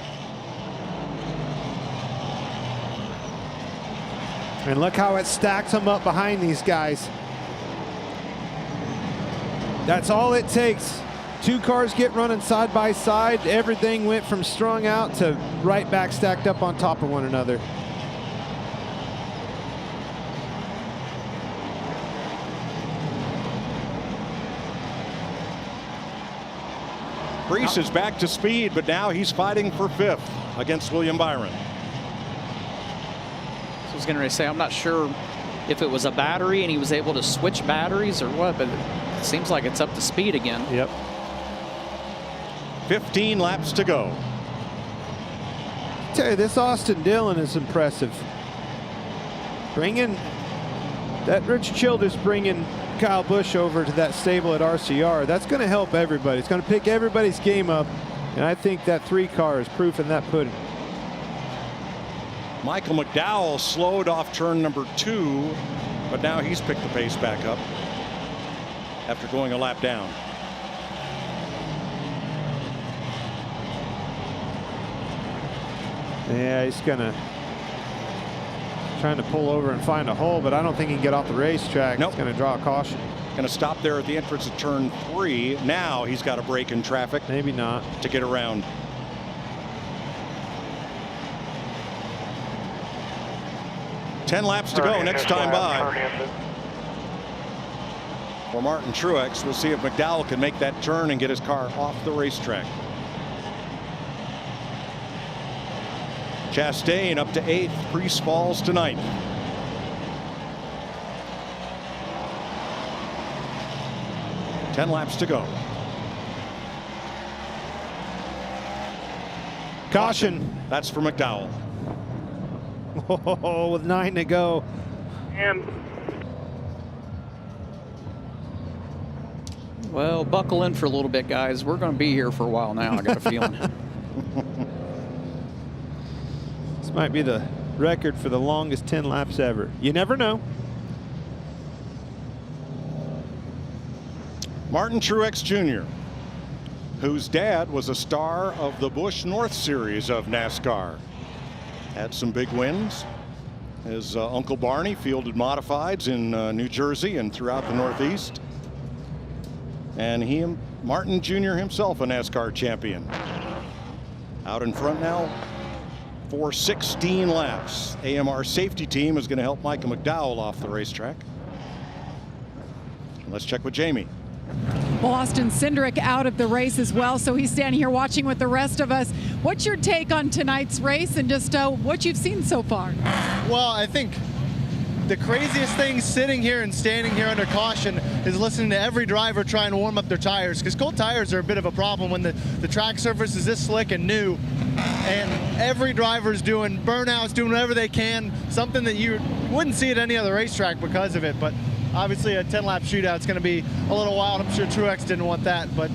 And look how it stacks them up behind these guys. That's all it takes. 2 cars get running side by side. Everything went from strung out to right back stacked up on top of one another. Preece is back to speed, but now he's fighting for 5th against William Byron. So I was going to say, I'm not sure if it was a battery and he was able to switch batteries or what, but it seems like it's up to speed again. Yep. 15 laps to go. I tell you, this Austin Dillon is impressive. Rich Childers bringing Kyle Busch over to that stable at RCR. That's going to help everybody. It's going to pick everybody's game up, and I think that 3 car is proof in that pudding. Michael McDowell slowed off turn number 2, but now he's picked the pace back up after going a lap down. Yeah, he's trying to pull over and find a hole, but I don't think he can get off the racetrack. Nope. He's going to draw a caution. Going to stop there at the entrance of turn 3. Now he's got a break in traffic. Maybe not. To get around. Ten laps to go next time by. For Martin Truex, we'll see if McDowell can make that turn and get his car off the racetrack. Chastain up to 8th. Preece falls to 9th. Ten laps to go. Caution. That's for McDowell. Oh, with 9 to go. And Well, buckle in for a little bit, guys. We're going to be here for a while now, I got a feeling. This might be the record for the longest 10 laps ever. You never know. Martin Truex Jr., whose dad was a star of the Busch North Series of NASCAR. Had some big wins. His Uncle Barney fielded modifieds in New Jersey and throughout the Northeast. And Martin Jr. himself, a NASCAR champion. Out in front now for 16 laps. AMR safety team is going to help Michael McDowell off the racetrack. Let's check with Jamie. Well, Austin Cindric out of the race as well, so he's standing here watching with the rest of us. What's your take on tonight's race and just what you've seen so far? Well, I think the craziest thing sitting here and standing here under caution is listening to every driver trying to warm up their tires, because cold tires are a bit of a problem when the track surface is this slick and new, and every driver's doing burnouts, doing whatever they can, something that you wouldn't see at any other racetrack because of it. But obviously a 10-lap shootout is going to be a little wild. I'm sure Truex didn't want that, but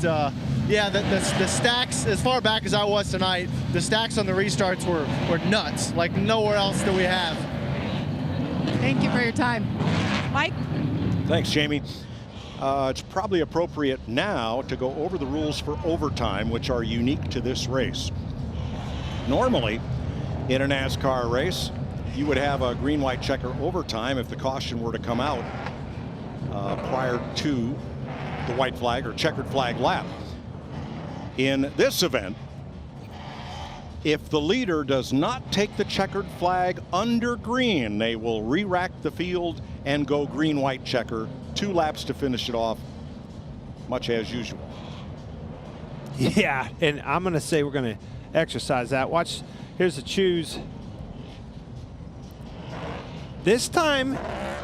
yeah, the stacks, as far back as I was tonight, the stacks on the restarts were nuts, like nowhere else do we have. Thank you for your time. Mike? Thanks, Jamie. It's probably appropriate now to go over the rules for overtime, which are unique to this race. Normally, in a NASCAR race, you would have a green-white checker overtime if the caution were to come out prior to the white flag or checkered flag lap. In this event, if the leader does not take the checkered flag under green, they will re-rack the field and go green-white checker, 2 laps to finish it off, much as usual. Yeah, and I'm going to say we're going to exercise that. Watch, here's the choose. This time,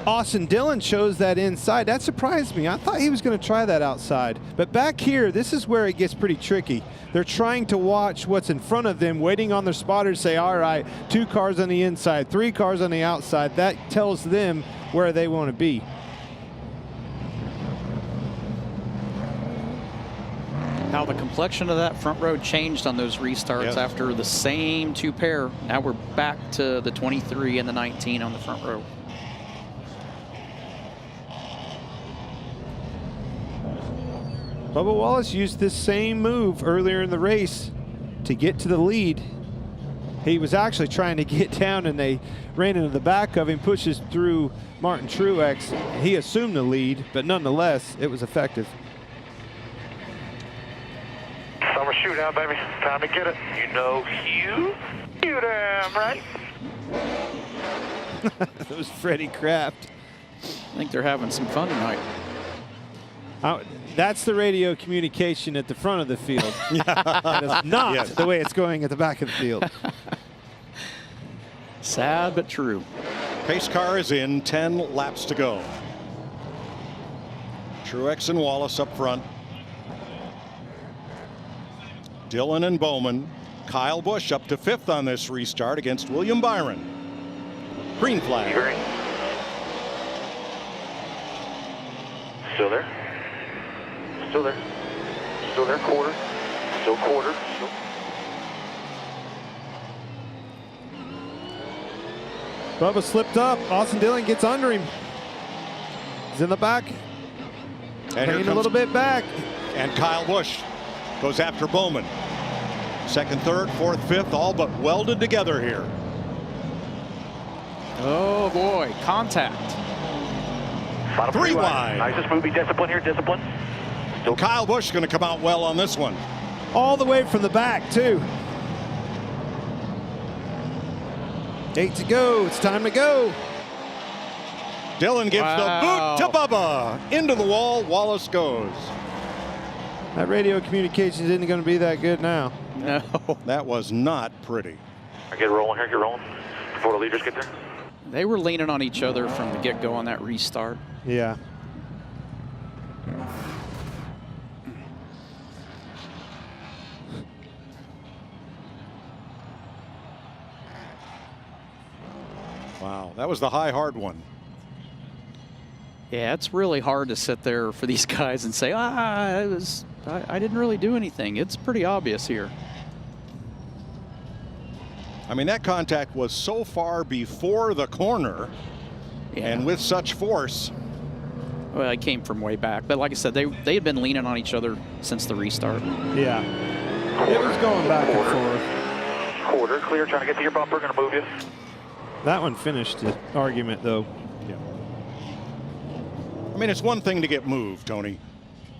Austin Dillon chose that inside. That surprised me. I thought he was going to try that outside. But back here, this is where it gets pretty tricky. They're trying to watch what's in front of them, waiting on their spotter to say, all right, 2 cars on the inside, 3 cars on the outside. That tells them where they want to be. How the complexion of that front row changed on those restarts after the same 2 pair. Now we're back to the 23 and the 19 on the front row. Bubba Wallace used this same move earlier in the race to get to the lead. He was actually trying to get down, and they ran into the back of him, pushes through Martin Truex. He assumed the lead, but nonetheless, it was effective. Summer shootout, baby. Time to get it. You know Hugh? You damn right. That was Freddie Kraft. I think they're having some fun tonight. That's the radio communication at the front of the field. That is not the way it's going at the back of the field. Sad but true. Pace car is in, 10 laps to go. Truex and Wallace up front. Dillon and Bowman. Kyle Busch up to 5th on this restart against William Byron. Green flag. Still there. Still there. Still there. Quarter. Still quarter. Still. Bubba slipped up. Austin Dillon gets under him. He's in the back. And hanging a little bit back. And Kyle Busch goes after Bowman. 2nd, 3rd, 4th, 5th, all but welded together here. Oh boy, contact. 3 wide. Nicest movie. Discipline here. Discipline. Still Kyle Busch going to come out well on this one. All the way from the back, too. 8 to go. It's time to go. Dillon gives the boot to Bubba. Into the wall. Wallace goes. That radio communication isn't going to be that good now. No. That was not pretty. Get rolling here. Get rolling. Before the leaders get there. They were leaning on each other from the get-go on that restart. Yeah. Wow, that was the high, hard one. Yeah, it's really hard to sit there for these guys and say, I didn't really do anything. It's pretty obvious here. I mean, that contact was so far before the corner and with such force. Well, it came from way back. But like I said, they had been leaning on each other since the restart. Yeah. It was going back and forth. Quarter. Clear. Trying to get to your bumper. Going to move you. That one finished the argument, though. Yeah. I mean, it's one thing to get moved, Tony.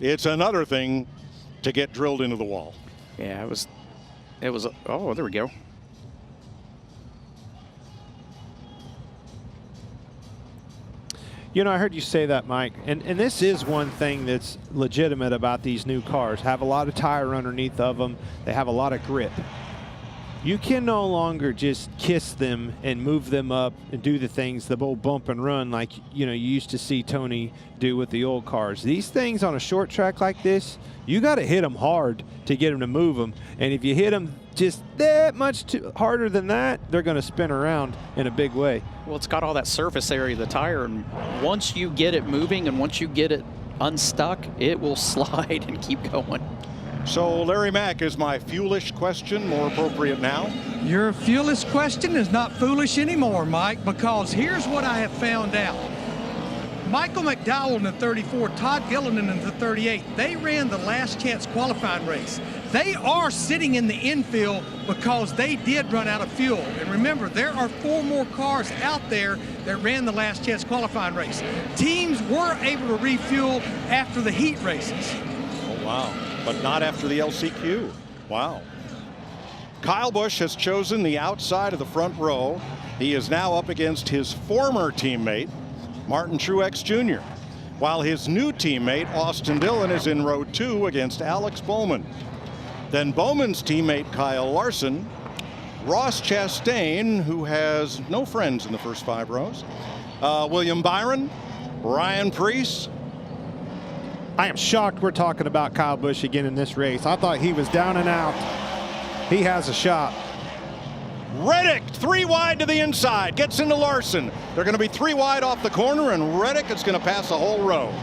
It's another thing to get drilled into the wall. Yeah, it was. Oh, there we go. You know, I heard you say that, Mike, and this is one thing that's legitimate about these new cars. Have a lot of tire underneath of them. They have a lot of grip. You can no longer just kiss them and move them up and do the things, the old bump and run like, you know, you used to see Tony do with the old cars. These things on a short track like this, you got to hit them hard to get them to move them. And if you hit them just that much too harder than that, they're going to spin around in a big way. Well, it's got all that surface area of the tire, and once you get it moving and once you get it unstuck, it will slide and keep going. So, Larry Mack, is my foolish question more appropriate now? Your foolish question is not foolish anymore, Mike, because here's what I have found out. Michael McDowell in the 34, Todd Gilliland in the 38, they ran the last chance qualifying race. They are sitting in the infield because they did run out of fuel. And remember, there are 4 more cars out there that ran the last chance qualifying race. Teams were able to refuel after the heat races. Oh, wow. But not after the LCQ. Wow. Kyle Busch has chosen the outside of the front row. He is now up against his former teammate, Martin Truex Jr., while his new teammate, Austin Dillon, is in row 2 against Alex Bowman. Then Bowman's teammate, Kyle Larson, Ross Chastain, who has no friends in the first 5 rows, William Byron, Ryan Preece. I am shocked we're talking about Kyle Busch again in this race. I thought he was down and out. He has a shot. Reddick, 3 wide to the inside, gets into Larson. They're going to be 3 wide off the corner, and Reddick is going to pass a whole row.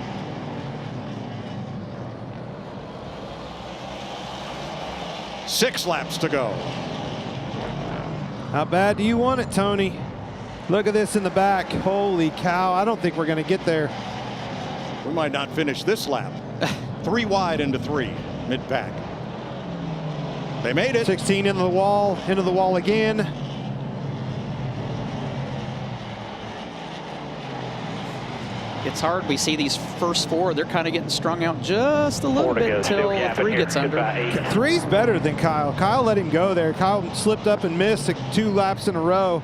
Six laps to go. How bad do you want it, Tony? Look at this in the back. Holy cow, I don't think we're going to get there. We might not finish this lap. 3 wide into 3, mid-pack. They made it. 16 into the wall again. It's hard. We see these first 4, they're kind of getting strung out just a little bit until 3 gets under. 3's better than Kyle. Kyle let him go there. Kyle slipped up and missed 2 laps in a row.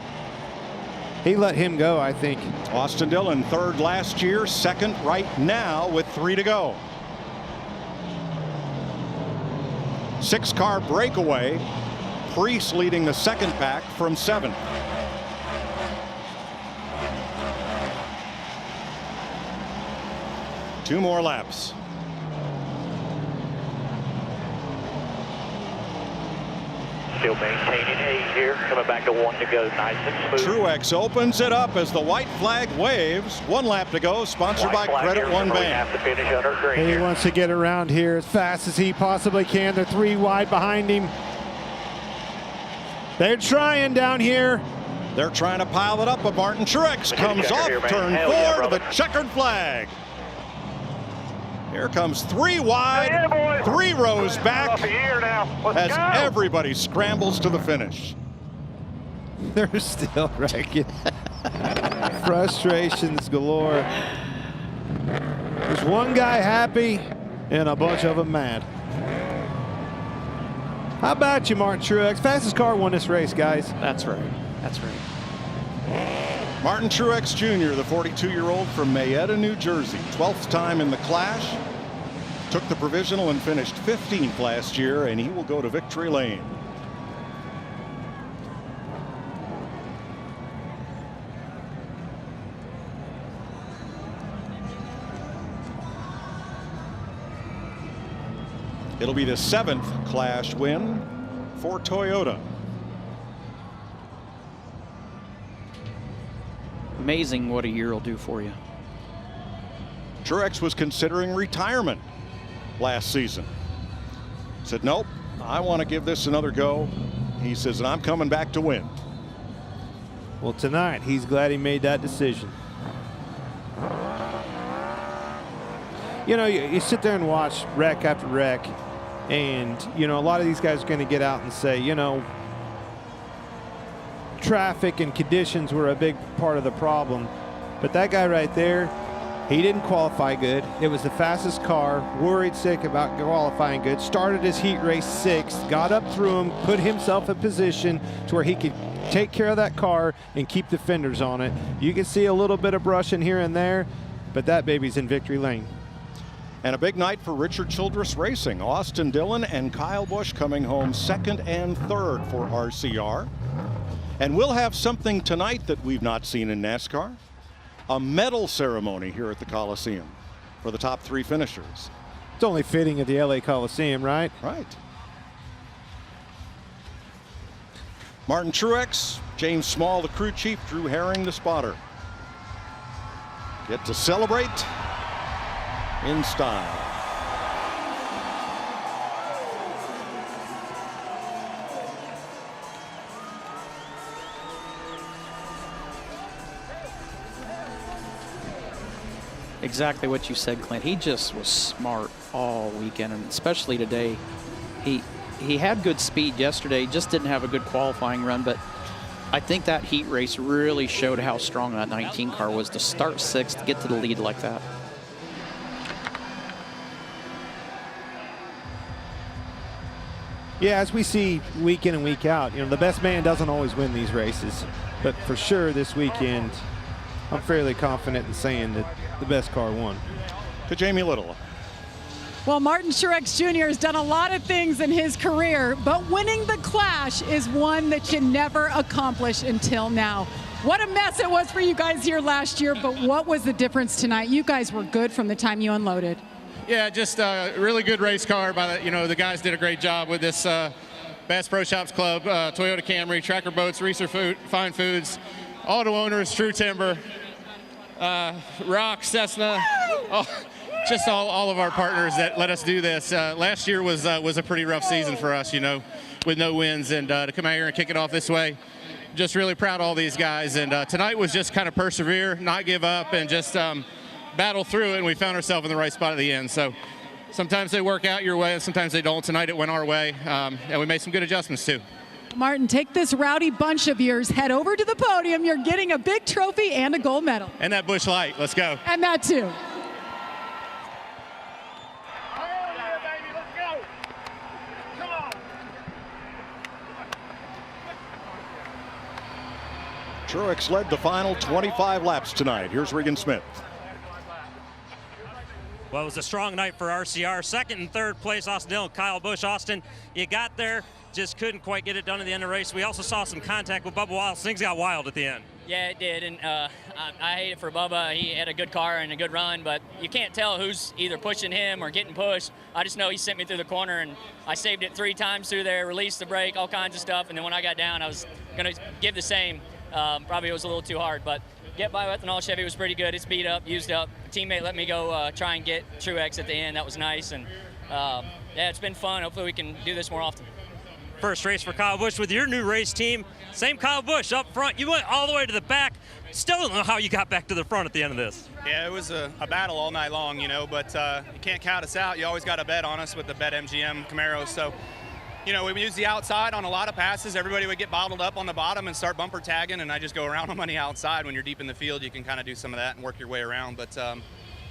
He let him go, I think. Austin Dillon, 3rd last year, 2nd right now with 3 to go. 6-car breakaway. Priest leading the 2nd pack from 7th. Two more laps. Still maintaining 8 here, coming back to 1 to go, nice and smooth. Truex opens it up as the white flag waves. 1 lap to go, sponsored by Credit One Bank. He wants to get around here as fast as he possibly can. They're 3 wide behind him. They're trying down here. They're trying to pile it up, but Martin Truex comes off turn 4 to the checkered flag. Here comes 3 wide, 3 rows back as everybody scrambles to the finish. They're still wrecking. Frustrations galore. There's one guy happy and a bunch of them mad. How about you, Martin Truex? Fastest car won this race, guys. That's right. That's right. Martin Truex Jr., the 42-year-old from Mayetta, New Jersey. 12th time in the Clash. Took the provisional and finished 15th last year, and he will go to victory lane. It'll be the 7th Clash win for Toyota. Amazing what a year will do for you. Truex was considering retirement last season. Said, nope, I want to give this another go. He says, and I'm coming back to win. Well, tonight, he's glad he made that decision. You know, you sit there and watch wreck after wreck, and, you know, a lot of these guys are going to get out and say, you know, traffic and conditions were a big part of the problem. But that guy right there, he didn't qualify good. It was the fastest car, worried sick about qualifying good, started his heat race 6th, got up through him, put himself in position to where he could take care of that car and keep the fenders on it. You can see a little bit of brushing here and there, but that baby's in victory lane. And a big night for Richard Childress Racing. Austin Dillon and Kyle Busch coming home 2nd and 3rd for RCR. And we'll have something tonight that we've not seen in NASCAR. A medal ceremony here at the Coliseum for the top 3 finishers. It's only fitting at the LA Coliseum, right? Right. Martin Truex, James Small, the crew chief, Drew Herring, the spotter. Get to celebrate in style. Exactly what you said, Clint. He just was smart all weekend, and especially today. He had good speed yesterday, just didn't have a good qualifying run, but I think that heat race really showed how strong that 19 car was to start 6th, to get to the lead like that. Yeah, as we see week in and week out, you know, the best man doesn't always win these races. But for sure this weekend, I'm fairly confident in saying that the best car won. To Jamie Little. Well, Martin Truex Jr. has done a lot of things in his career, but winning the Clash is one that you never accomplish until now. What a mess it was for you guys here last year, but what was the difference tonight? You guys were good from the time you unloaded. Yeah, just a really good race car. The guys did a great job with this Bass Pro Shops Club, Toyota Camry, Tracker Boats, Reeser Fine Foods, Auto Owners, True Timber, Rock, Cessna, just all of our partners that let us do this. Last year was a pretty rough season for us, you know, with no wins, and to come out here and kick it off this way, just really proud of all these guys. And tonight was just kind of persevere, not give up, and just battle through it, and we found ourselves in the right spot at the end. So Sometimes they work out your way, and sometimes they don't. Tonight it went our way, and we made some good adjustments too. Martin, take this rowdy bunch of yours, head over to the podium. You're getting a big trophy and a gold medal. And that Busch Light. Let's go. And that too. Truex led the final 25 laps tonight. Here's Regan Smith. Well, it was a strong night for RCR. Second and third place, Austin Dillon, Kyle Busch. Austin, you got there, just couldn't quite get it done at the end of the race. We also saw some contact with Bubba Wallace. Things got wild at the end. Yeah, it did, and I hate it for Bubba. He had a good car and a good run, but you can't tell who's either pushing him or getting pushed. I just know he sent me through the corner, and I saved it 3 times through there, released the brake, all kinds of stuff, and then when I got down, I was going to give the same. Probably it was a little too hard, but get by ethanol Chevy was pretty good. It's beat up, used up. Teammate let me go try and get Truex at the end. That was nice, and yeah, it's been fun. Hopefully we can do this more often. First race for Kyle Busch with your new race team. Same Kyle Busch up front. You went all the way to the back. Still don't know how you got back to the front at the end of this. Yeah, it was a battle all night long, you know, but you can't count us out. You always got to bet on us with the Bet MGM Camaros. So, you know, we use the outside on a lot of passes. Everybody would get bottled up on the bottom and start bumper tagging, and I just go around them on the outside. When you're deep in the field, you can kind of do some of that and work your way around. But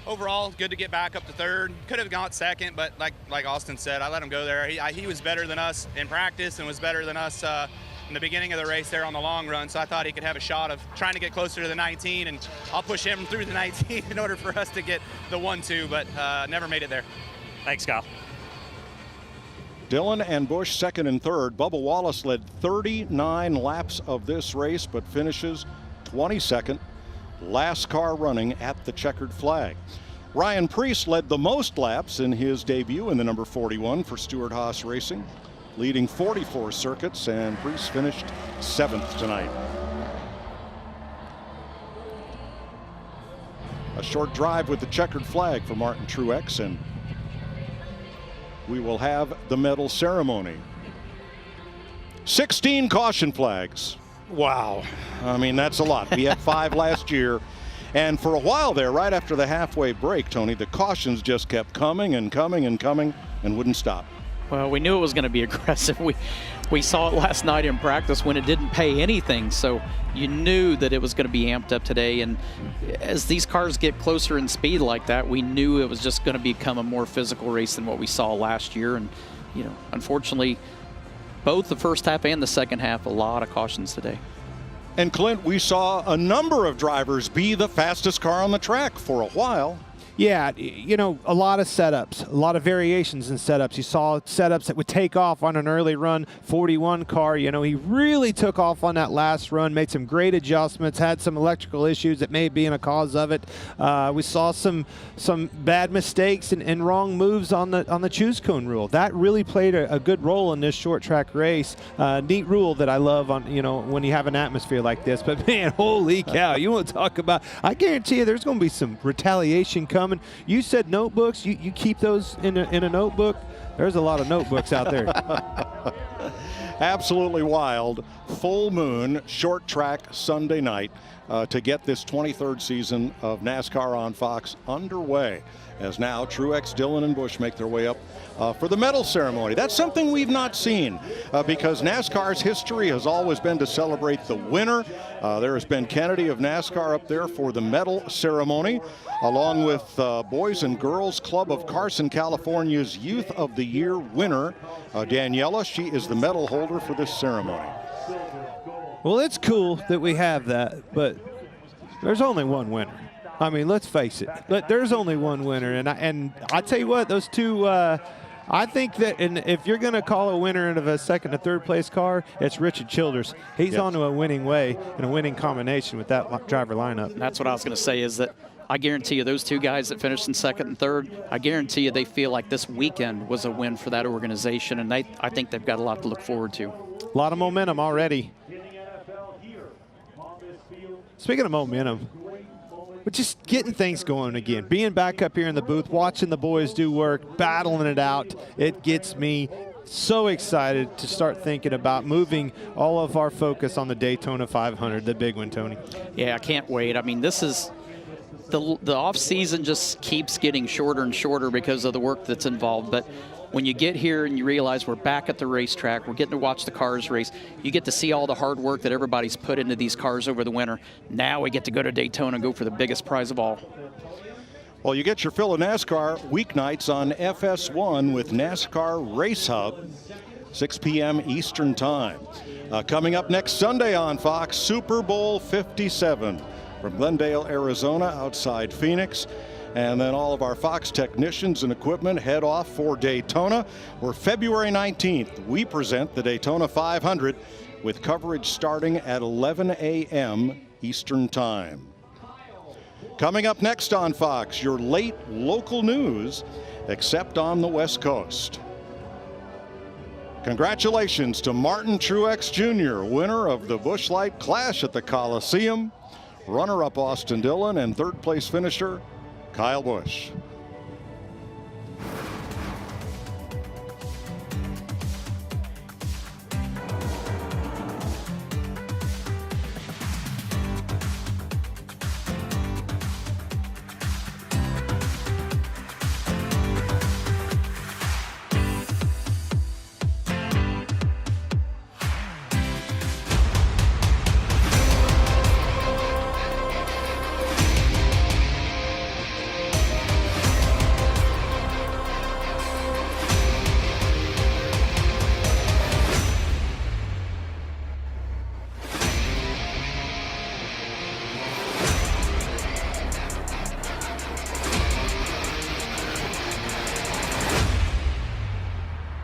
overall, good to get back up to third. Could have gone second, but like Austin said, I let him go there. He was better than us in practice and was better than us in the beginning of the race there on the long run, so I thought he could have a shot of trying to get closer to the 19, and I'll push him through the 19 in order for us to get the 1-2, but never made it there. Thanks, Kyle. Dillon and Busch second and third. Bubba Wallace led 39 laps of this race, but finishes 22nd. Last car running at the checkered flag. Ryan Preece led the most laps in his debut in the number 41 for Stewart-Haas Racing, leading 44 circuits, and Preece finished 7th tonight. A short drive with the checkered flag for Martin Truex, and we will have the medal ceremony. 16 caution flags. Wow. I mean, that's a lot. We had 5 last year. And for a while there, right after the halfway break, Tony, the cautions just kept coming and coming and coming and wouldn't stop. Well, we knew it was going to be aggressive. We saw it last night in practice when it didn't pay anything. So you knew that it was going to be amped up today. And as these cars get closer in speed like that, we knew it was just going to become a more physical race than what we saw last year. And, you know, unfortunately, both the first half and the second half, a lot of cautions today. And Clint, we saw a number of drivers be the fastest car on the track for a while. Yeah, you know, a lot of setups, a lot of variations in setups. You saw setups that would take off on an early run 41 car. You know, he really took off on that last run, made some great adjustments, had some electrical issues that may be in a cause of it. We saw some bad mistakes and wrong moves on the choose cone rule. That really played a good role in this short track race. Neat rule that I love on, you know, when you have an atmosphere like this. But man, holy cow, you want to talk about, I guarantee you there's going to be some retaliation coming. You said notebooks. You keep those in a notebook. There's a lot of notebooks out there. Absolutely wild. Full moon, short track Sunday night to get this 23rd season of NASCAR on Fox underway, as now Truex, Dillon, and Busch make their way up for the medal ceremony. That's something we've not seen because NASCAR's history has always been to celebrate the winner. There has been Kennedy of NASCAR up there for the medal ceremony, along with Boys and Girls Club of Carson, California's Youth of the Year winner, Daniela. She is the medal holder for this ceremony. Well, it's cool that we have that, but there's only one winner. I mean, let's face it. There's only one winner, and I tell you what, those two. I think that, and if you're going to call a winner of a second or third place car, it's Richard Childers. He's on to a winning way and a winning combination with that driver lineup. That's what I was going to say, is that I guarantee you those two guys that finished in second and third, I guarantee you they feel like this weekend was a win for that organization, and I think they've got a lot to look forward to. A lot of momentum already. Speaking of momentum, we're just getting things going again. Being back up here in the booth, watching the boys do work, battling it out, it gets me so excited to start thinking about moving all of our focus on the Daytona 500, the big one, Tony. Yeah, I can't wait. I mean, this is the off season just keeps getting shorter and shorter because of the work that's involved. But when you get here and you realize we're back at the racetrack, we're getting to watch the cars race, you get to see all the hard work that everybody's put into these cars over the winter. Now we get to go to Daytona and go for the biggest prize of all. Well, you get your fill of NASCAR weeknights on FS1 with NASCAR Race Hub, 6 p.m. Eastern Time. Coming up next Sunday on Fox, Super Bowl 57 from Glendale, Arizona, outside Phoenix. And then all of our Fox technicians and equipment head off for Daytona, where February 19th, we present the Daytona 500 with coverage starting at 11 a.m. Eastern Time. Coming up next on Fox, your late local news, except on the West Coast. Congratulations to Martin Truex Jr., winner of the Busch Light Clash at the Coliseum, runner-up Austin Dillon, and third-place finisher Kyle Busch.